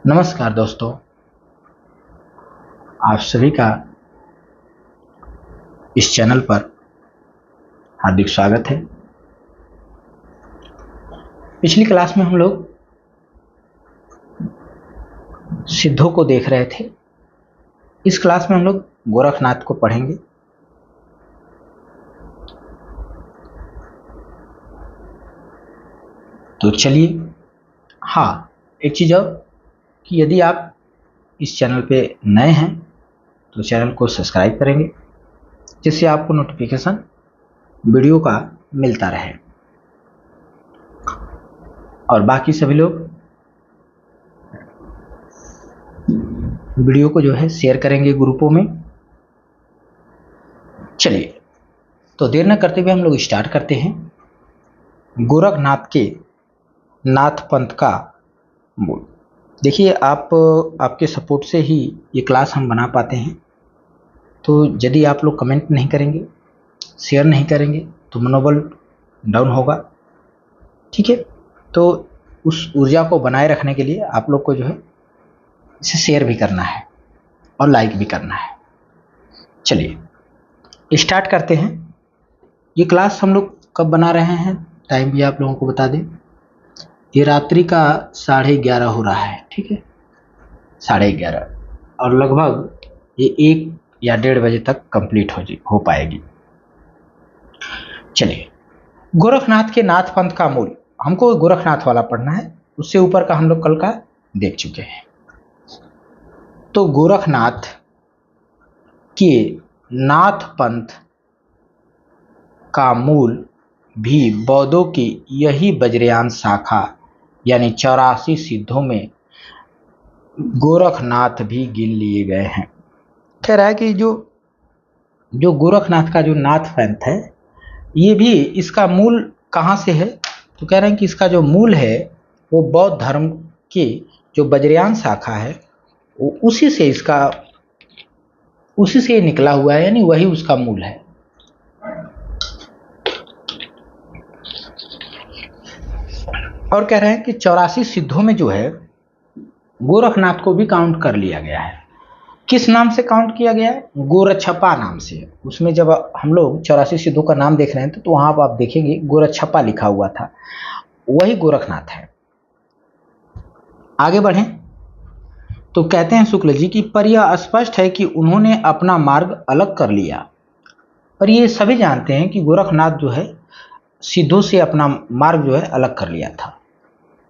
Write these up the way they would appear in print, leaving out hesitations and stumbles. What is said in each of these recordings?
नमस्कार दोस्तों, आप सभी का इस चैनल पर हार्दिक स्वागत है। पिछली क्लास में हम लोग सिद्धों को देख रहे थे। इस क्लास में हम लोग गोरखनाथ को पढ़ेंगे। तो चलिए, हाँ, एक चीज़ और कि यदि आप इस चैनल पे नए हैं तो चैनल को सब्सक्राइब करेंगे, जिससे आपको नोटिफिकेशन वीडियो का मिलता रहे। और बाकी सभी लोग वीडियो को जो है शेयर करेंगे ग्रुपों में। चलिए, तो देर न करते हुए हम लोग स्टार्ट करते हैं। गोरखनाथ के नाथ पंथ का मूल। देखिए, आपके सपोर्ट से ही ये क्लास हम बना पाते हैं। तो यदि आप लोग कमेंट नहीं करेंगे, शेयर नहीं करेंगे तो मनोबल डाउन होगा। ठीक है, तो उस ऊर्जा को बनाए रखने के लिए आप लोग को जो है इसे शेयर भी करना है और लाइक भी करना है। चलिए स्टार्ट करते हैं। ये क्लास हम लोग कब बना रहे हैं, टाइम भी आप लोगों को बता दें। ये रात्रि का 11:30 हो रहा है। ठीक है, 11:30, और लगभग ये 1 या 1:30 बजे तक कंप्लीट हो पाएगी। चलिए, गोरखनाथ के नाथ पंथ का मूल, हमको गोरखनाथ वाला पढ़ना है। उससे ऊपर का हम लोग कल का देख चुके हैं। तो गोरखनाथ के नाथ पंथ का मूल भी बौद्धों की यही वज्रयान शाखा यानी 84 सिद्धों में गोरखनाथ भी गिन लिए गए हैं। कह रहा है कि जो गोरखनाथ का जो नाथ पंथ है, ये भी इसका मूल कहाँ से है। तो कह रहे हैं कि इसका जो मूल है वो बौद्ध धर्म की जो वज्रयान शाखा है वो उसी से निकला हुआ है, यानी वही उसका मूल है। और कह रहे हैं कि 84 सिद्धों में जो है गोरखनाथ को भी काउंट कर लिया गया है। किस नाम से काउंट किया गया है? गोरक्षपा नाम से। उसमें जब हम लोग 84 सिद्धों का नाम देख रहे हैं तो वहां पर आप देखेंगे गोरक्षपा लिखा हुआ था, वही गोरखनाथ है। आगे बढ़ें तो कहते हैं शुक्ल जी की, पर यह स्पष्ट है कि उन्होंने अपना मार्ग अलग कर लिया। पर ये सभी जानते हैं कि गोरखनाथ जो है सिद्धों से अपना मार्ग जो है अलग कर लिया था।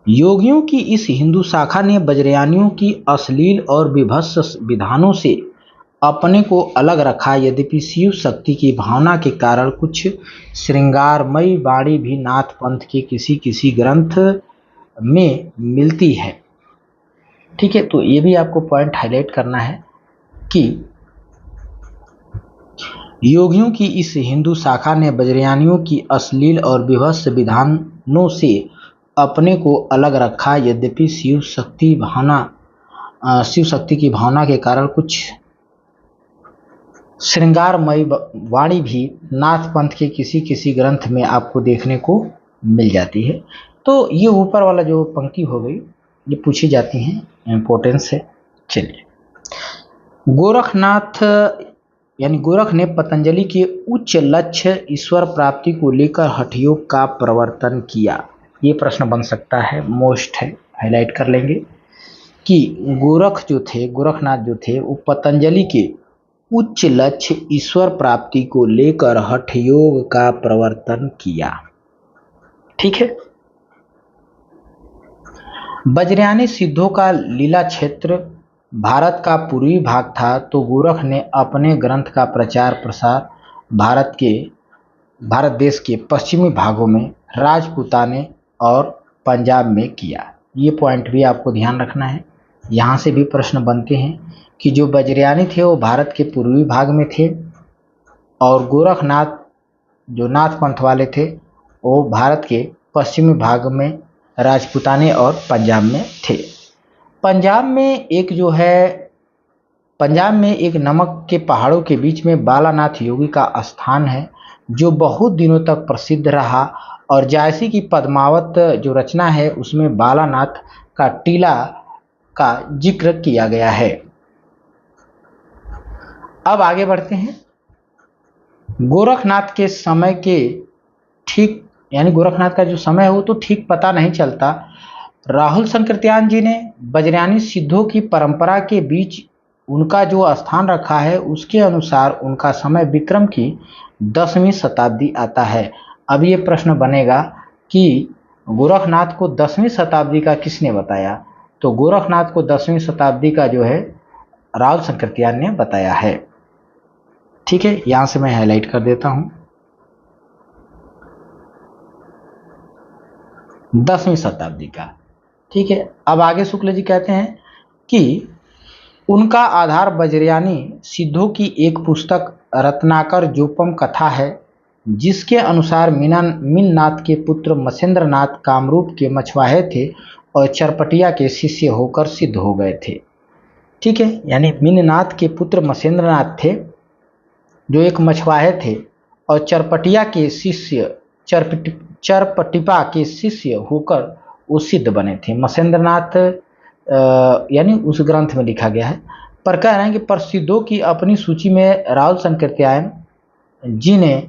योगियों की इस हिंदू शाखा ने वज्रयानियों की अश्लील और विभत्स विधानों से अपने को अलग रखा। यद्यपि शिव शक्ति की भावना के कारण कुछ श्रृंगारमयी वाणी भी नाथ पंथ के किसी किसी ग्रंथ में मिलती है। ठीक है, तो ये भी आपको पॉइंट हाईलाइट करना है कि योगियों की इस हिंदू शाखा ने वज्रयानियों की अश्लील और विभत्स विधानों से अपने को अलग रखा। यद्यपि शिव शक्ति की भावना के कारण कुछ श्रृंगारमयी वाणी भी नाथ पंथ के किसी किसी ग्रंथ में आपको देखने को मिल जाती है। तो ये ऊपर वाला जो पंक्ति हो गई ये पूछी जाती है, इंपॉर्टेंस है। चलिए, गोरखनाथ यानी गोरख ने पतंजलि के उच्च लक्ष्य ईश्वर प्राप्ति को लेकर हठ योग का प्रवर्तन किया। ये प्रश्न बन सकता है, मोस्ट है, हाईलाइट कर लेंगे कि गोरखनाथ जो थे वो पतंजलि के उच्च लक्ष्य ईश्वर प्राप्ति को लेकर हठ योग का प्रवर्तन किया। ठीक है, वज्रयानी सिद्धों का लीला क्षेत्र भारत का पूर्वी भाग था, तो गोरख ने अपने ग्रंथ का प्रचार प्रसार भारत देश के पश्चिमी भागों में, राजपूताने और पंजाब में किया। ये पॉइंट भी आपको ध्यान रखना है। यहाँ से भी प्रश्न बनते हैं कि जो वज्रयानी थे वो भारत के पूर्वी भाग में थे और गोरखनाथ जो नाथ पंथ वाले थे वो भारत के पश्चिमी भाग में, राजपूताने और पंजाब में थे। पंजाब में एक नमक के पहाड़ों के बीच में बालानाथ योगी का स्थान है जो बहुत दिनों तक प्रसिद्ध रहा। और जायसी की पद्मावत जो रचना है उसमें बालानाथ का टीला का जिक्र किया गया है। अब आगे बढ़ते हैं। गोरखनाथ के समय के ठीक यानी गोरखनाथ का जो समय है वो तो ठीक पता नहीं चलता। राहुल संकृत्यान जी ने बज्रयानी सिद्धों की परंपरा के बीच उनका जो स्थान रखा है उसके अनुसार उनका समय विक्रम की 10वीं शताब्दी आता है। अब ये प्रश्न बनेगा कि गोरखनाथ को 10वीं शताब्दी का किसने बताया? तो गोरखनाथ को 10वीं शताब्दी का जो है राहुल संकृत्यान ने बताया है। ठीक है, यहां से मैं हाईलाइट कर देता हूं 10वीं शताब्दी का। ठीक है, अब आगे शुक्ल जी कहते हैं कि उनका आधार बज्रयानी सिद्धों की एक पुस्तक रत्नाकर जोपम कथा है, जिसके अनुसार मीननाथ के पुत्र मसेंद्रनाथ कामरूप के मछुआरे थे और चरपटिया के शिष्य होकर सिद्ध हो गए थे। ठीक है, यानी मीननाथ के पुत्र मसेंद्रनाथ थे जो एक मछुआरे थे और चरपटिया के शिष्य चरपटिपा के शिष्य होकर वो सिद्ध बने थे। मसेंद्रनाथ यानी उस ग्रंथ में लिखा गया है। पर कह रहे हैं कि प्रसिद्धों की अपनी सूची में राहुल संकृत्यायन जी ने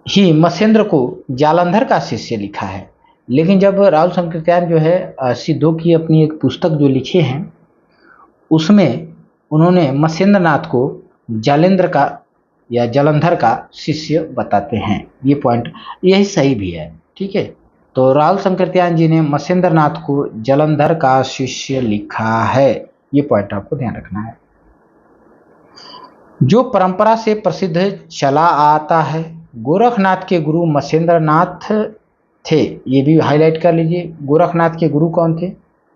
ही मसेंद्र को जालंधर का शिष्य लिखा है। लेकिन जब राहुल संकृत्यायन जो है सिद्धों की अपनी एक पुस्तक जो लिखे हैं उसमें उन्होंने मसेंद्रनाथ को जालेंद्र का या जालंधर का शिष्य बताते हैं। ये पॉइंट यही सही भी है। ठीक है, तो राहुल संकृत्यायन जी ने मसेंद्रनाथ को जालंधर का शिष्य लिखा है। ये पॉइंट आपको ध्यान रखना है। जो परंपरा से प्रसिद्ध चला आता है, गोरखनाथ के गुरु मसेंद्रनाथ थे। ये भी हाईलाइट कर लीजिए, गोरखनाथ के गुरु कौन थे?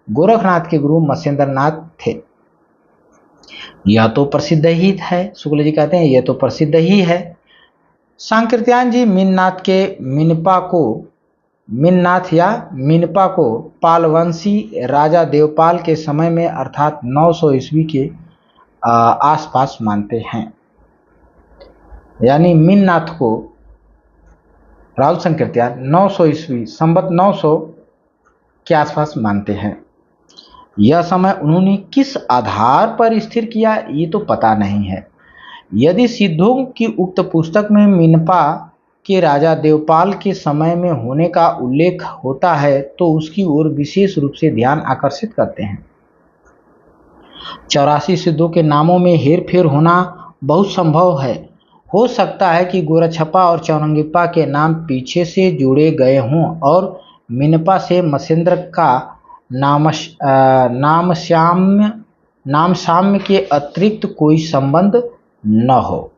गोरखनाथ के गुरु मसेंद्रनाथ थे। यह तो प्रसिद्ध ही है। शुक्ल जी कहते हैं यह तो प्रसिद्ध ही है। संकृत्यायन जी मीननाथ को पालवंशी राजा देवपाल के समय में अर्थात 900 ईस्वी के आसपास मानते हैं। यानी मीननाथ को राहुल संकृत्यायन 900 ईस्वी संवत 900 के आसपास मानते हैं। यह समय उन्होंने किस आधार पर स्थिर किया ये तो पता नहीं है। यदि सिद्धों की उक्त पुस्तक में मिनपा के राजा देवपाल के समय में होने का उल्लेख होता है तो उसकी ओर विशेष रूप से ध्यान आकर्षित करते हैं। 84 सिद्धों के नामों में हेरफेर होना बहुत संभव है। हो सकता है कि गोरछपा और चौरंगीपा के नाम पीछे से जोड़े गए हों और मिनपा से मसेंद्र का नाम साम्य के अतिरिक्त कोई संबंध न हो।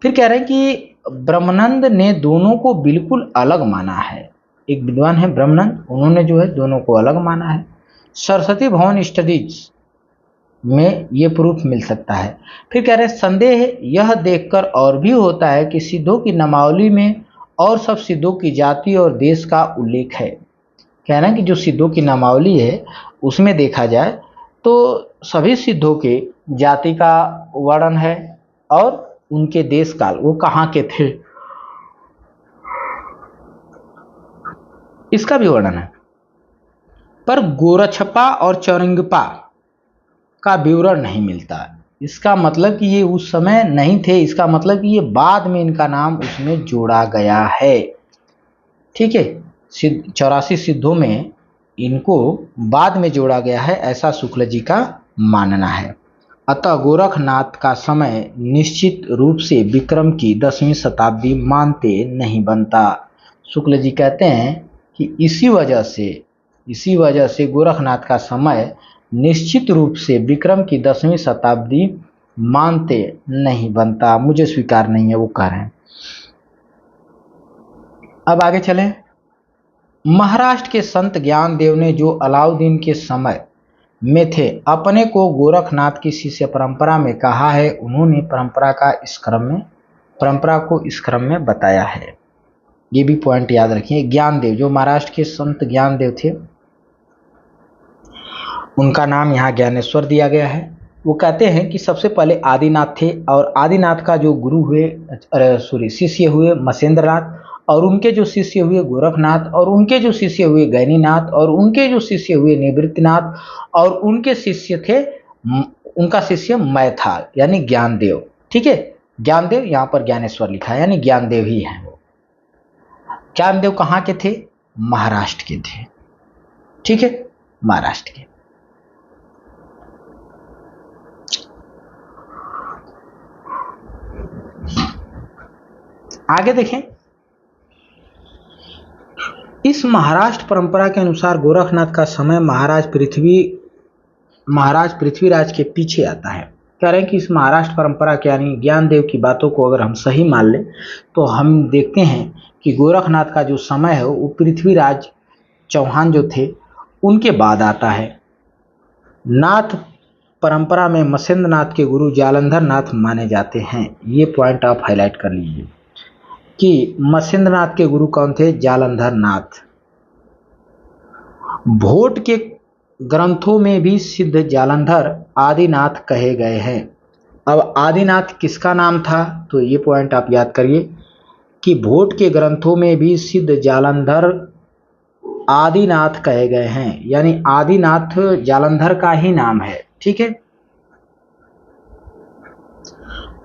फिर कह रहे हैं कि ब्रह्मानंद ने दोनों को बिल्कुल अलग माना है। एक विद्वान है ब्रह्मानंद, उन्होंने जो है दोनों को अलग माना है। सरस्वती भवन स्टडीज में ये प्रूफ मिल सकता है। फिर कह रहे हैं संदेह यह देखकर और भी होता है कि सिद्धों की नामावली में और सब सिद्धों की जाति और देश का उल्लेख है। कहना है कि जो सिद्धों की नामावली है उसमें देखा जाए तो सभी सिद्धों के जाति का वर्णन है और उनके देश काल वो कहाँ के थे इसका भी वर्णन है। पर गोरछपा और चौरंगीपा का विवरण नहीं मिलता। इसका मतलब कि ये उस समय नहीं थे, इसका मतलब कि ये बाद में इनका नाम उसमें जोड़ा गया है। ठीक है, 84 सिद्धों में इनको बाद में जोड़ा गया है, ऐसा शुक्ल जी का मानना है। अतः गोरखनाथ का समय निश्चित रूप से विक्रम की 10वीं शताब्दी मानते नहीं बनता। शुक्ल जी कहते हैं कि इसी वजह से गोरखनाथ का समय निश्चित रूप से विक्रम की 10वीं शताब्दी मानते नहीं बनता, मुझे स्वीकार नहीं है, वो कह रहे हैं। अब आगे चलें। महाराष्ट्र के संत ज्ञानदेव ने जो अलाउद्दीन के समय में थे अपने को गोरखनाथ की शिष्य परंपरा में कहा है। उन्होंने परंपरा को इस क्रम में बताया है। ये भी पॉइंट याद रखिए। ज्ञानदेव जो महाराष्ट्र के संत ज्ञानदेव थे उनका नाम यहाँ ज्ञानेश्वर दिया गया है। वो कहते हैं कि सबसे पहले आदिनाथ थे और आदिनाथ का जो शिष्य हुए मसेंद्रनाथ और उनके जो शिष्य हुए गोरखनाथ, और उनके जो शिष्य हुए गैनीनाथ, और उनके जो शिष्य हुए निवृत्तिनाथ, और उनके शिष्य थे उनका शिष्य मैथाल यानी ज्ञानदेव। ठीक है, ज्ञानदेव, यहाँ पर ज्ञानेश्वर लिखा है यानी ज्ञानदेव ही है वो। ज्ञानदेव कहाँ के थे? महाराष्ट्र के थे। ठीक है, महाराष्ट्र के। आगे देखें, इस महाराष्ट्र परंपरा के अनुसार गोरखनाथ का समय महाराज पृथ्वीराज के पीछे आता है। कह रहे हैं कि इस महाराष्ट्र परंपरा के यानी ज्ञानदेव की बातों को अगर हम सही मान लें तो हम देखते हैं कि गोरखनाथ का जो समय है वो पृथ्वीराज चौहान जो थे उनके बाद आता है। नाथ परंपरा में मत्स्येंद्रनाथ के गुरु जालंधर नाथ माने जाते हैं। ये पॉइंट आप हाईलाइट कर लीजिए कि मत्स्येंद्रनाथ के गुरु कौन थे? जालंधर नाथ। भोट के ग्रंथों में भी सिद्ध जालंधर आदिनाथ कहे गए हैं। अब आदिनाथ किसका नाम था? तो ये पॉइंट आप याद करिए कि भोट के ग्रंथों में भी सिद्ध जालंधर आदिनाथ कहे गए हैं, यानी आदिनाथ जालंधर का ही नाम है। ठीक है,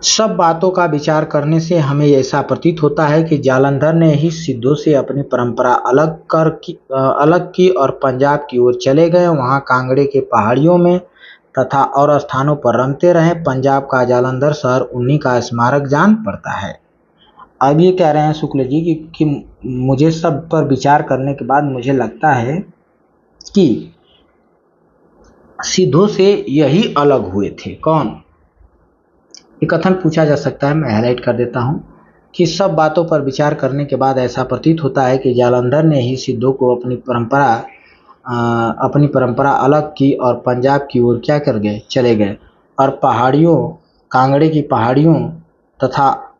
सब बातों का विचार करने से हमें ऐसा प्रतीत होता है कि जालंधर ने ही सिद्धों से अपनी परंपरा अलग की और पंजाब की ओर चले गए। वहां कांगड़े के पहाड़ियों में तथा और स्थानों पर रमते रहे। पंजाब का जालंधर शहर उन्हीं का स्मारक जान पड़ता है। अब ये कह रहे हैं शुक्ल जी कि मुझे सब पर विचार करने के बाद मुझे लगता है कि सिद्धों से यही अलग हुए थे। कौन? ये कथन पूछा जा सकता है, मैं हाईलाइट कर देता हूं कि सब बातों पर विचार करने के बाद ऐसा प्रतीत होता है कि जालंधर ने ही सिद्धों को अपनी परंपरा अलग की और पंजाब की ओर क्या कर गए? चले गए और पहाड़ियों, कांगड़े की पहाड़ियों तथा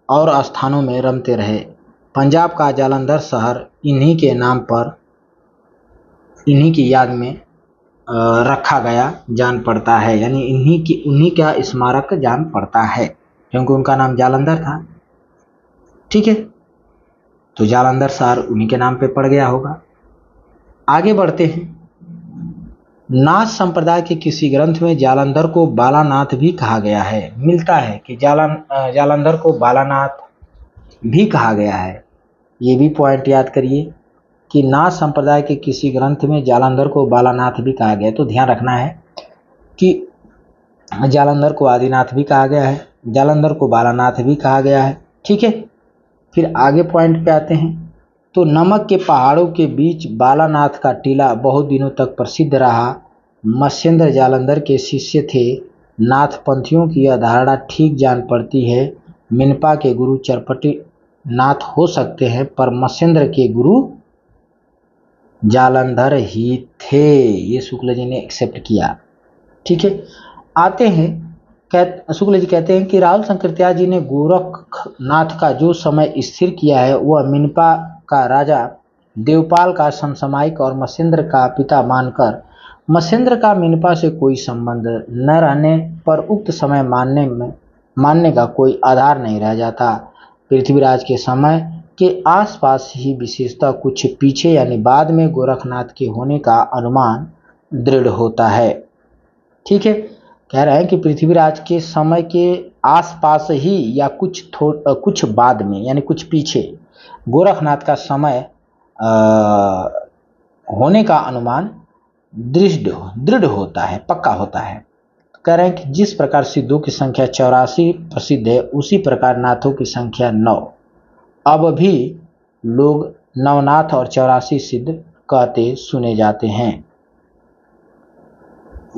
और स्थानों में रमते रहे। पंजाब का जालंधर शहर इन्हीं के नाम पर, इन्हीं की याद में रखा गया जान पड़ता है, यानी उन्हीं का स्मारक जान पड़ता है क्योंकि उनका नाम जालंधर था। ठीक है, तो जालंधर शहर उन्हीं के नाम पे पड़ गया होगा। आगे बढ़ते हैं। नाथ संप्रदाय के किसी ग्रंथ में जालंधर को बालानाथ भी कहा गया है। मिलता है कि जालंधर को बालानाथ भी कहा गया है। ये भी पॉइंट याद करिए कि नाथ संप्रदाय के किसी ग्रंथ में जालंधर को बालानाथ भी कहा गया है। तो ध्यान रखना है कि जालंधर को आदिनाथ भी कहा गया है, जालंधर को बालानाथ भी कहा गया है। ठीक है, फिर आगे पॉइंट पे आते हैं। तो नमक के पहाड़ों के बीच बालानाथ का टीला बहुत दिनों तक प्रसिद्ध रहा। मत्स्येंद्र जालंधर के शिष्य थे। नाथपंथियों की यह धारणा ठीक जान पड़ती है। मिनपा के गुरु चरपटी नाथ हो सकते हैं पर मत्स्येंद्र के गुरु जालंधर ही थे। ये शुक्ल जी ने एक्सेप्ट किया। ठीक है, आते हैं। शुक्ल जी कहते हैं कि राहुल शंकरत्याग जी ने गोरखनाथ का जो समय स्थिर किया है वह मिनपा का राजा देवपाल का समसामयिक और मत्स्येंद्र का पिता मानकर मत्स्येंद्र का मिनपा से कोई संबंध न रहने पर उक्त समय मानने का कोई आधार नहीं रह जाता। पृथ्वीराज के समय के आसपास ही विशेषता कुछ पीछे यानी बाद में गोरखनाथ के होने का अनुमान दृढ़ होता है। ठीक है, कह रहे हैं कि पृथ्वीराज के समय के आसपास ही या कुछ बाद में यानी कुछ पीछे गोरखनाथ का समय होने का अनुमान दृढ़ होता है, पक्का होता है। कह रहे हैं कि जिस प्रकार सिद्धों की संख्या 84 प्रसिद्ध है उसी प्रकार नाथों की संख्या 9। अब भी लोग नवनाथ और 84 सिद्ध कहते सुने जाते हैं।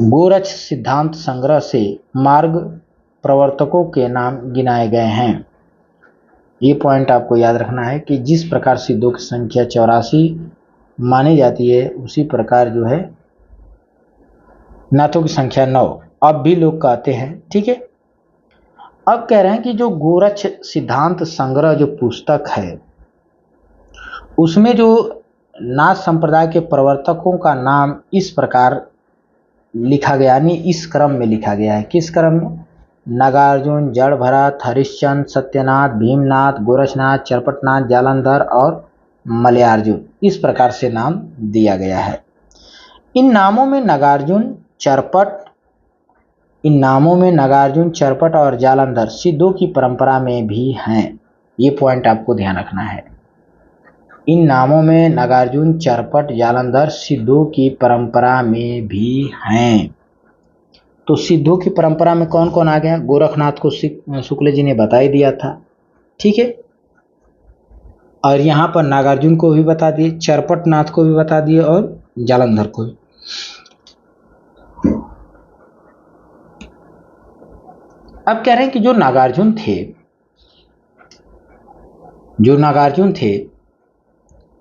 गोरक्ष सिद्धांत संग्रह से मार्ग प्रवर्तकों के नाम गिनाए गए हैं। ये पॉइंट आपको याद रखना है कि जिस प्रकार सिद्धों की संख्या 84 मानी जाती है उसी प्रकार जो है नाथों की संख्या 9 अब भी लोग कहते हैं। ठीक है, अब कह रहे हैं कि जो गोरक्ष सिद्धांत संग्रह जो पुस्तक है उसमें जो नाथ संप्रदाय के प्रवर्तकों का नाम इस प्रकार लिखा गया, यानी इस क्रम में लिखा गया है। किस क्रम में? नागार्जुन, जड़ भरत, हरिश्चंद्र, सत्यनाथ, भीमनाथ, गोरखनाथ, चरपटनाथ, जालंधर और मलयार्जुन, इस प्रकार से नाम दिया गया है। इन नामों में नागार्जुन, चरपट और जालंधर सिद्धों की परंपरा में भी हैं। ये पॉइंट आपको ध्यान रखना है। इन नामों में नागार्जुन, चरपट, जालंधर सिद्धों की परंपरा में भी हैं। तो सिद्धों की परंपरा में कौन कौन आ गया? गोरखनाथ को शुक्ल जी ने बता ही दिया था, ठीक है। और यहाँ पर नागार्जुन को भी बता दिए, चरपटनाथ को भी बता दिए और जालंधर को भी। अब कह रहे हैं कि जो नागार्जुन थे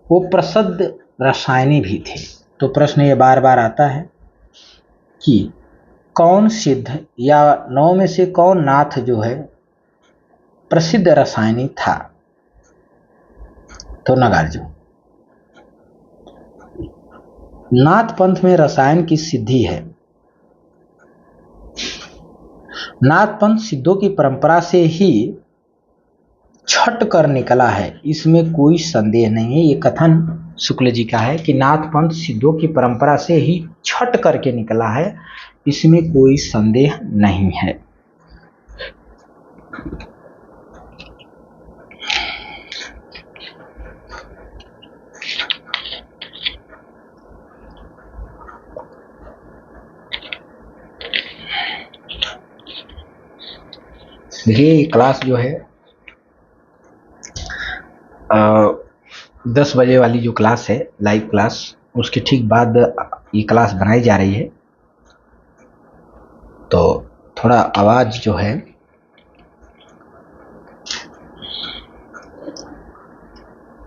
वो प्रसिद्ध रसायनी भी थे। तो प्रश्न ये बार बार आता है कि कौन सिद्ध या 9 में से कौन नाथ जो है प्रसिद्ध रसायनी था? तो नागार्जुन। नाथ पंथ में रसायन की सिद्धि है। नाथ पंथ सिद्धों की परंपरा से ही छट कर निकला है, इसमें कोई संदेह नहीं है। ये कथन शुक्ल जी का है कि नाथ पंथ सिद्धों की परंपरा से ही छट करके निकला है, इसमें कोई संदेह नहीं है। देखिए क्लास जो है 10 बजे वाली जो क्लास है लाइव क्लास, उसके ठीक बाद ये क्लास बनाई जा रही है। तो थोड़ा आवाज जो है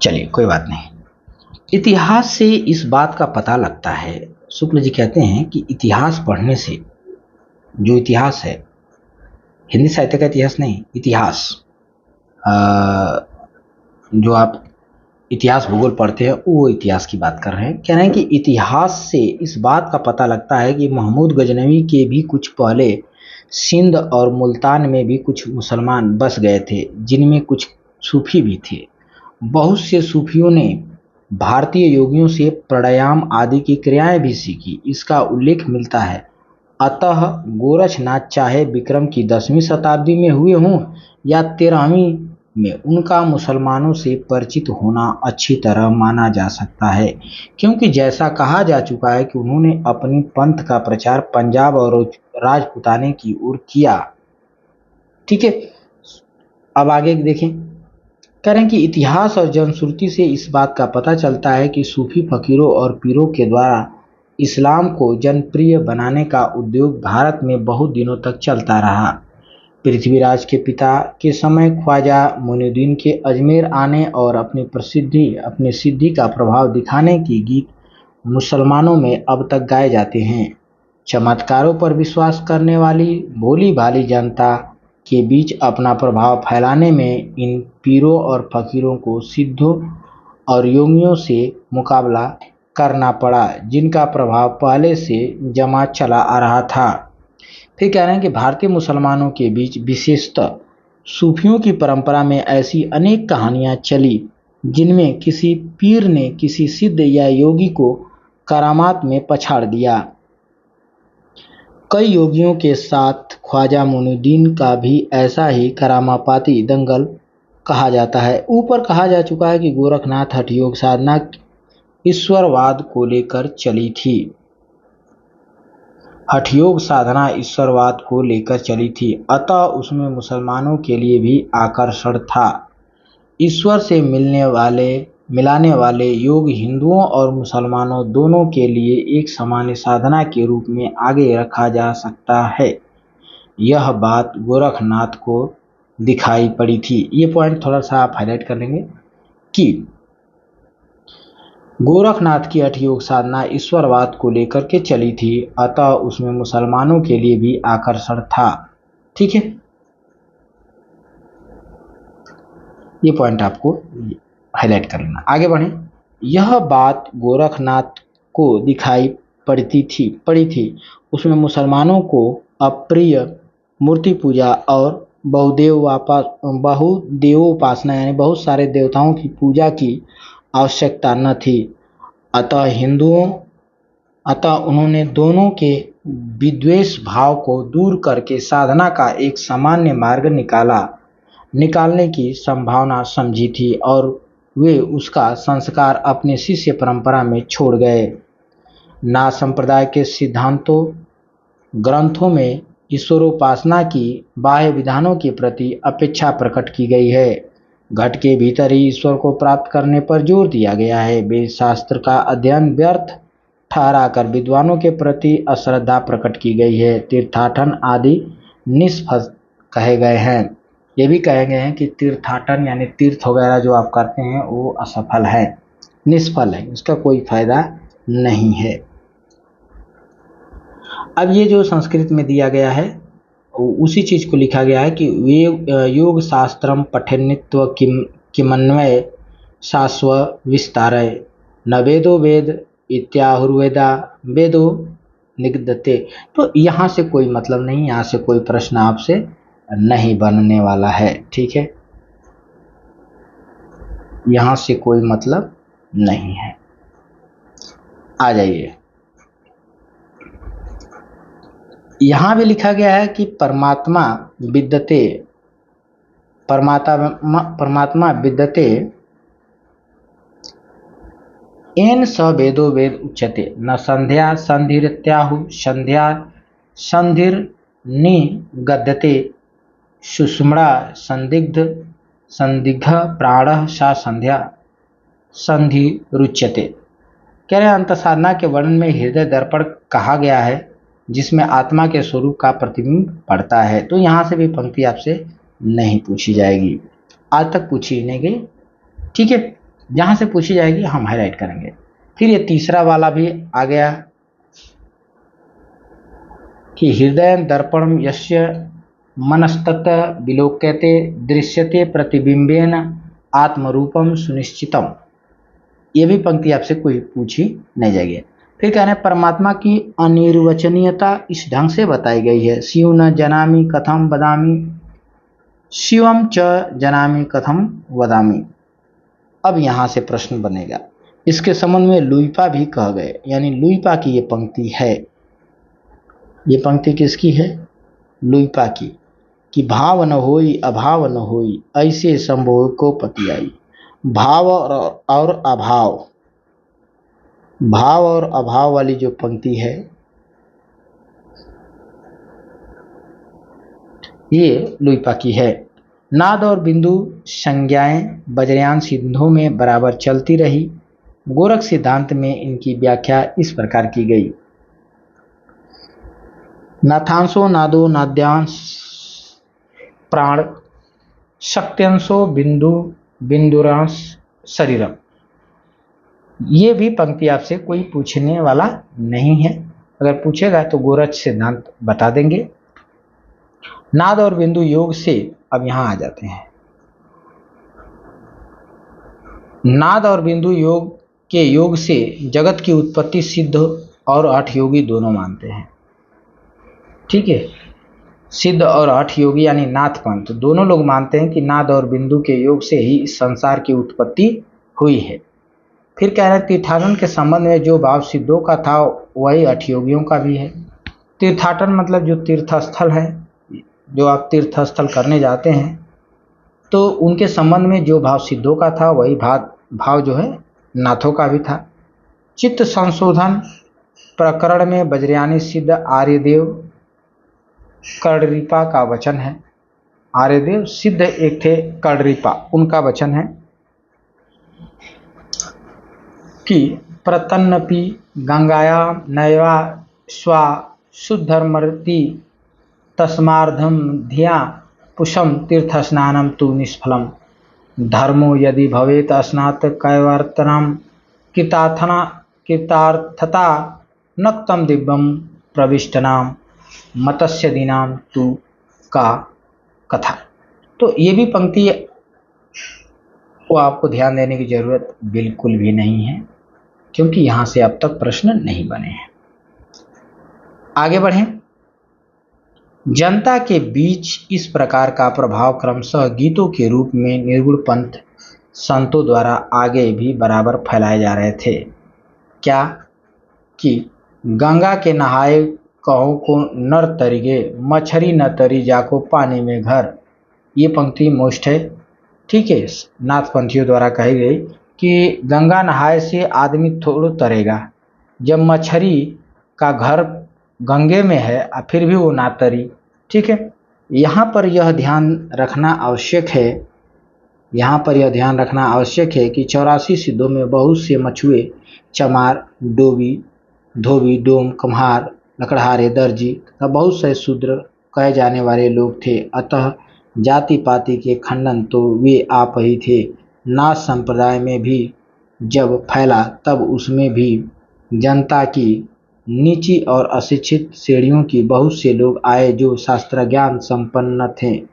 चलिए कोई बात नहीं। इतिहास से इस बात का पता लगता है, शुक्ल जी कहते हैं कि इतिहास पढ़ने से, जो इतिहास है हिंदी साहित्य का इतिहास नहीं, इतिहास जो आप इतिहास भूगोल पढ़ते हैं वो इतिहास की बात कर रहे हैं। कह रहे हैं कि इतिहास से इस बात का पता लगता है कि महमूद गजनवी के भी कुछ पहले सिंध और मुल्तान में भी कुछ मुसलमान बस गए थे, जिनमें कुछ सूफी भी थे। बहुत से सूफियों ने भारतीय योगियों से प्राणायाम आदि की क्रियाएं भी सीखी, इसका उल्लेख मिलता है। अतः गोरक्षनाथ चाहे विक्रम की 10वीं शताब्दी में हुए हों या 13वीं में, उनका मुसलमानों से परिचित होना अच्छी तरह माना जा सकता है, क्योंकि जैसा कहा जा चुका है कि उन्होंने अपनी पंथ का प्रचार पंजाब और राजपुताने की ओर किया। ठीक है, अब आगे देखें। कह रहे हैं कि इतिहास और जनश्रुति से इस बात का पता चलता है कि सूफी फकीरों और पीरों के द्वारा इस्लाम को जनप्रिय बनाने का उद्योग भारत में बहुत दिनों तक चलता रहा। पृथ्वीराज के पिता के समय ख्वाजा मोइनुद्दीन के अजमेर आने और अपनी सिद्धि का प्रभाव दिखाने के गीत मुसलमानों में अब तक गाए जाते हैं। चमत्कारों पर विश्वास करने वाली भोली भाली जनता के बीच अपना प्रभाव फैलाने में इन पीरों और फकीरों को सिद्धों और योगियों से मुकाबला करना पड़ा, जिनका प्रभाव पहले से जमा चला आ रहा था। फिर कह रहे हैं कि भारतीय मुसलमानों के बीच विशेषतः सूफियों की परंपरा में ऐसी अनेक कहानियां चली, जिनमें किसी पीर ने किसी सिद्ध या योगी को करामात में पछाड़ दिया। कई योगियों के साथ ख्वाजा मोइनुद्दीन का भी ऐसा ही करामापाती दंगल कहा जाता है। ऊपर कहा जा चुका है कि गोरखनाथ हठ योग साधना ईश्वरवाद को लेकर चली थी। हठयोग साधना ईश्वरवाद को लेकर चली थी, अतः उसमें मुसलमानों के लिए भी आकर्षण था। ईश्वर से मिलाने वाले योग हिंदुओं और मुसलमानों दोनों के लिए एक सामान्य साधना के रूप में आगे रखा जा सकता है। यह बात गोरखनाथ को दिखाई पड़ी थी। ये पॉइंट थोड़ा सा आप हाईलाइट कर लेंगे कि गोरखनाथ की हठ योग साधना ईश्वरवाद को लेकर के चली थी, अतः उसमें मुसलमानों के लिए भी आकर्षण था। ठीक है, ये पॉइंट आपको हाईलाइट कर लेना। आगे बढ़ें। यह बात गोरखनाथ को दिखाई पड़ी थी, उसमें मुसलमानों को अप्रिय मूर्ति पूजा और बहुदेवोपासना यानी बहुत सारे देवताओं की पूजा की आवश्यकता न थी। अतः उन्होंने दोनों के विद्वेष भाव को दूर करके साधना का एक सामान्य मार्ग निकालने की संभावना समझी थी और वे उसका संस्कार अपने शिष्य परंपरा में छोड़ गए। नाथ संप्रदाय के सिद्धांतों ग्रंथों में ईश्वरोपासना की बाह्य विधानों के प्रति अपेक्षा प्रकट की गई है। घट के भीतर ही ईश्वर को प्राप्त करने पर जोर दिया गया है। वेद शास्त्र का अध्ययन व्यर्थ ठहराकर विद्वानों के प्रति अश्रद्धा प्रकट की गई है। तीर्थाटन आदि निष्फल कहे गए हैं। ये भी कहे गए हैं कि तीर्थाटन यानी तीर्थ वगैरह जो आप करते हैं वो असफल है, निष्फल है, इसका कोई फायदा नहीं है। अब ये जो संस्कृत में दिया गया है उसी चीज को लिखा गया है कि योग शास्त्रम पठन्नित्व किमन्वय शाश्व विस्तारय न वेदो वेद इत्याहुर्वेदा वेदो निगदते। तो यहाँ से कोई मतलब नहीं, यहाँ से कोई प्रश्न आपसे नहीं बनने वाला है, ठीक है, यहाँ से कोई मतलब नहीं है। आ जाइए, यहाँ भी लिखा गया है कि परमात्मा विद्यते एन स वेदो वेद उच्यते न संध्या संधिरित्याहु संध्या संधिर्निगद्यते सुषुम्ना संदिग्ध प्राणः सा संध्या संधिरुच्यते। कह रहे अंत साधना के वर्णन में हृदय दर्पण कहा गया है जिसमें आत्मा के स्वरूप का प्रतिबिंब पड़ता है। तो यहाँ से भी पंक्ति आपसे नहीं पूछी जाएगी, आज तक पूछी नहीं गई, ठीक है, जहाँ से पूछी जाएगी हम हाईलाइट करेंगे। फिर ये तीसरा वाला भी आ गया कि हृदय दर्पण यस्य मनस्तत विलोक्यते दृश्यते प्रतिबिंबेन आत्मरूपम सुनिश्चितम। ये भी पंक्ति आपसे कोई पूछी नहीं जाएगी। फिर कह रहे हैं परमात्मा की अनिर्वचनीयता इस ढंग से बताई गई है। शिव न जनामि कथम वदामि शिवम च जनामि कथम वदामि। अब यहाँ से प्रश्न बनेगा, इसके संबंध में लुइपा भी कह गए, यानी लुइपा की ये पंक्ति है। ये पंक्ति किसकी है? लुइपा की, कि भाव न होई अभाव न होई ऐसे संभोग को पति आई। भाव और अभाव, भाव और अभाव वाली जो पंक्ति है ये लुइपा की है। नाद और बिंदु संज्ञाएं वज्रयान सिद्धों में बराबर चलती रही। गोरख सिद्धांत में इनकी व्याख्या इस प्रकार की गई। नाथांशो नादो नाद्यांश प्राण शक्त्यंशो बिंदु बिंदुरांश शरीरम। ये भी पंक्ति आपसे कोई पूछने वाला नहीं है, अगर पूछेगा तो गोरख सिद्धांत बता देंगे। नाद और बिंदु योग से, अब यहां आ जाते हैं, नाद और बिंदु योग से जगत की उत्पत्ति सिद्ध और हठ योगी दोनों मानते हैं, ठीक है। सिद्ध और हठ योगी यानी नाथ पंथ दोनों लोग मानते हैं कि नाद और बिंदु के योग से ही इस संसार की उत्पत्ति हुई है। फिर कह रहे हैं तीर्थाटन के संबंध में जो भाव सिद्धों का था वही हठ योगियों का भी है। तीर्थाटन मतलब जो तीर्थस्थल है, जो आप तीर्थस्थल करने जाते हैं तो उनके संबंध में जो भाव सिद्धों का था वही भाव जो है नाथों का भी था। चित्त संशोधन प्रकरण में वज्रयानी सिद्ध आर्यदेव कर्णरिपा का वचन है। आर्यदेव सिद्ध एक थे कर्णरिपा, उनका वचन है कि प्रतन्नपि गंगाया नैवा स्वा शुद्धर्मति तस्मार्धम धिया पुषम तीर्थ स्नानम तु निष्फलम धर्मो यदि भवेत स्नात कैवर्तनम कृतार्थता नक्तम दिव्यम प्रविष्टनाम मत्स्य दीनाम तु का कथा। तो ये भी पंक्ति को आपको ध्यान देने की जरूरत बिल्कुल भी नहीं है, क्योंकि यहां से अब तक प्रश्न नहीं बने हैं। आगे बढ़ें। जनता के बीच इस प्रकार का प्रभाव क्रमशः गीतों के रूप में निर्गुण पंथ संतों द्वारा आगे भी बराबर फैलाए जा रहे थे। क्या कि गंगा के नहाए कहो को नर तरीगे, मछरी न तरी जाको पानी में घर। ये पंक्ति मोस्ट है, ठीक है, नाथपंथियों द्वारा कही गई कि गंगा नहाए से आदमी थोड़ा तरेगा, जब मछली का घर गंगे में है फिर भी वो ना तरी। ठीक है, यहाँ पर यह ध्यान रखना आवश्यक है, यहाँ पर यह ध्यान रखना आवश्यक है कि 84 सिद्धों में बहुत से मछुए, चमार, डोबी, धोबी, डोम, कम्हार, लकड़हारे, दर्जी तथा बहुत से शूद्र कहे जाने वाले लोग थे। अतः जाति पाति के खंडन तो वे आप ही थे। नाथ संप्रदाय में भी जब फैला तब उसमें भी जनता की नीची और अशिक्षित श्रेणियों की बहुत से लोग आए जो शास्त्र ज्ञान संपन्न थे।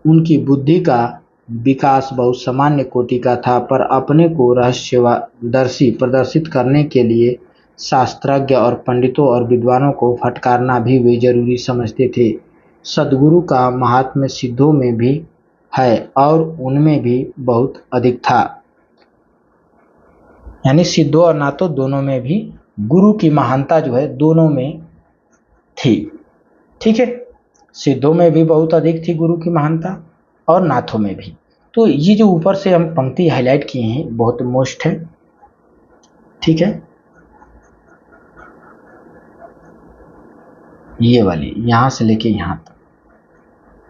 उनकी बुद्धि का विकास बहुत सामान्य कोटि का था, पर अपने को रहस्यदर्शी प्रदर्शित करने के लिए शास्त्रज्ञ और पंडितों और विद्वानों को फटकारना भी वे जरूरी समझते थे। सद्गुरु का महात्म्य सिद्धों में भी है और उनमें भी बहुत अधिक था, यानी सिद्धों और नाथों दोनों में भी गुरु की महानता जो है दोनों में थी। ठीक है, सिद्धों में भी बहुत अधिक थी गुरु की महानता और नाथों में भी। तो ये जो ऊपर से हम पंक्ति हाईलाइट किए हैं बहुत मोस्ट है। ठीक है, ये वाली यहां से लेके यहां तक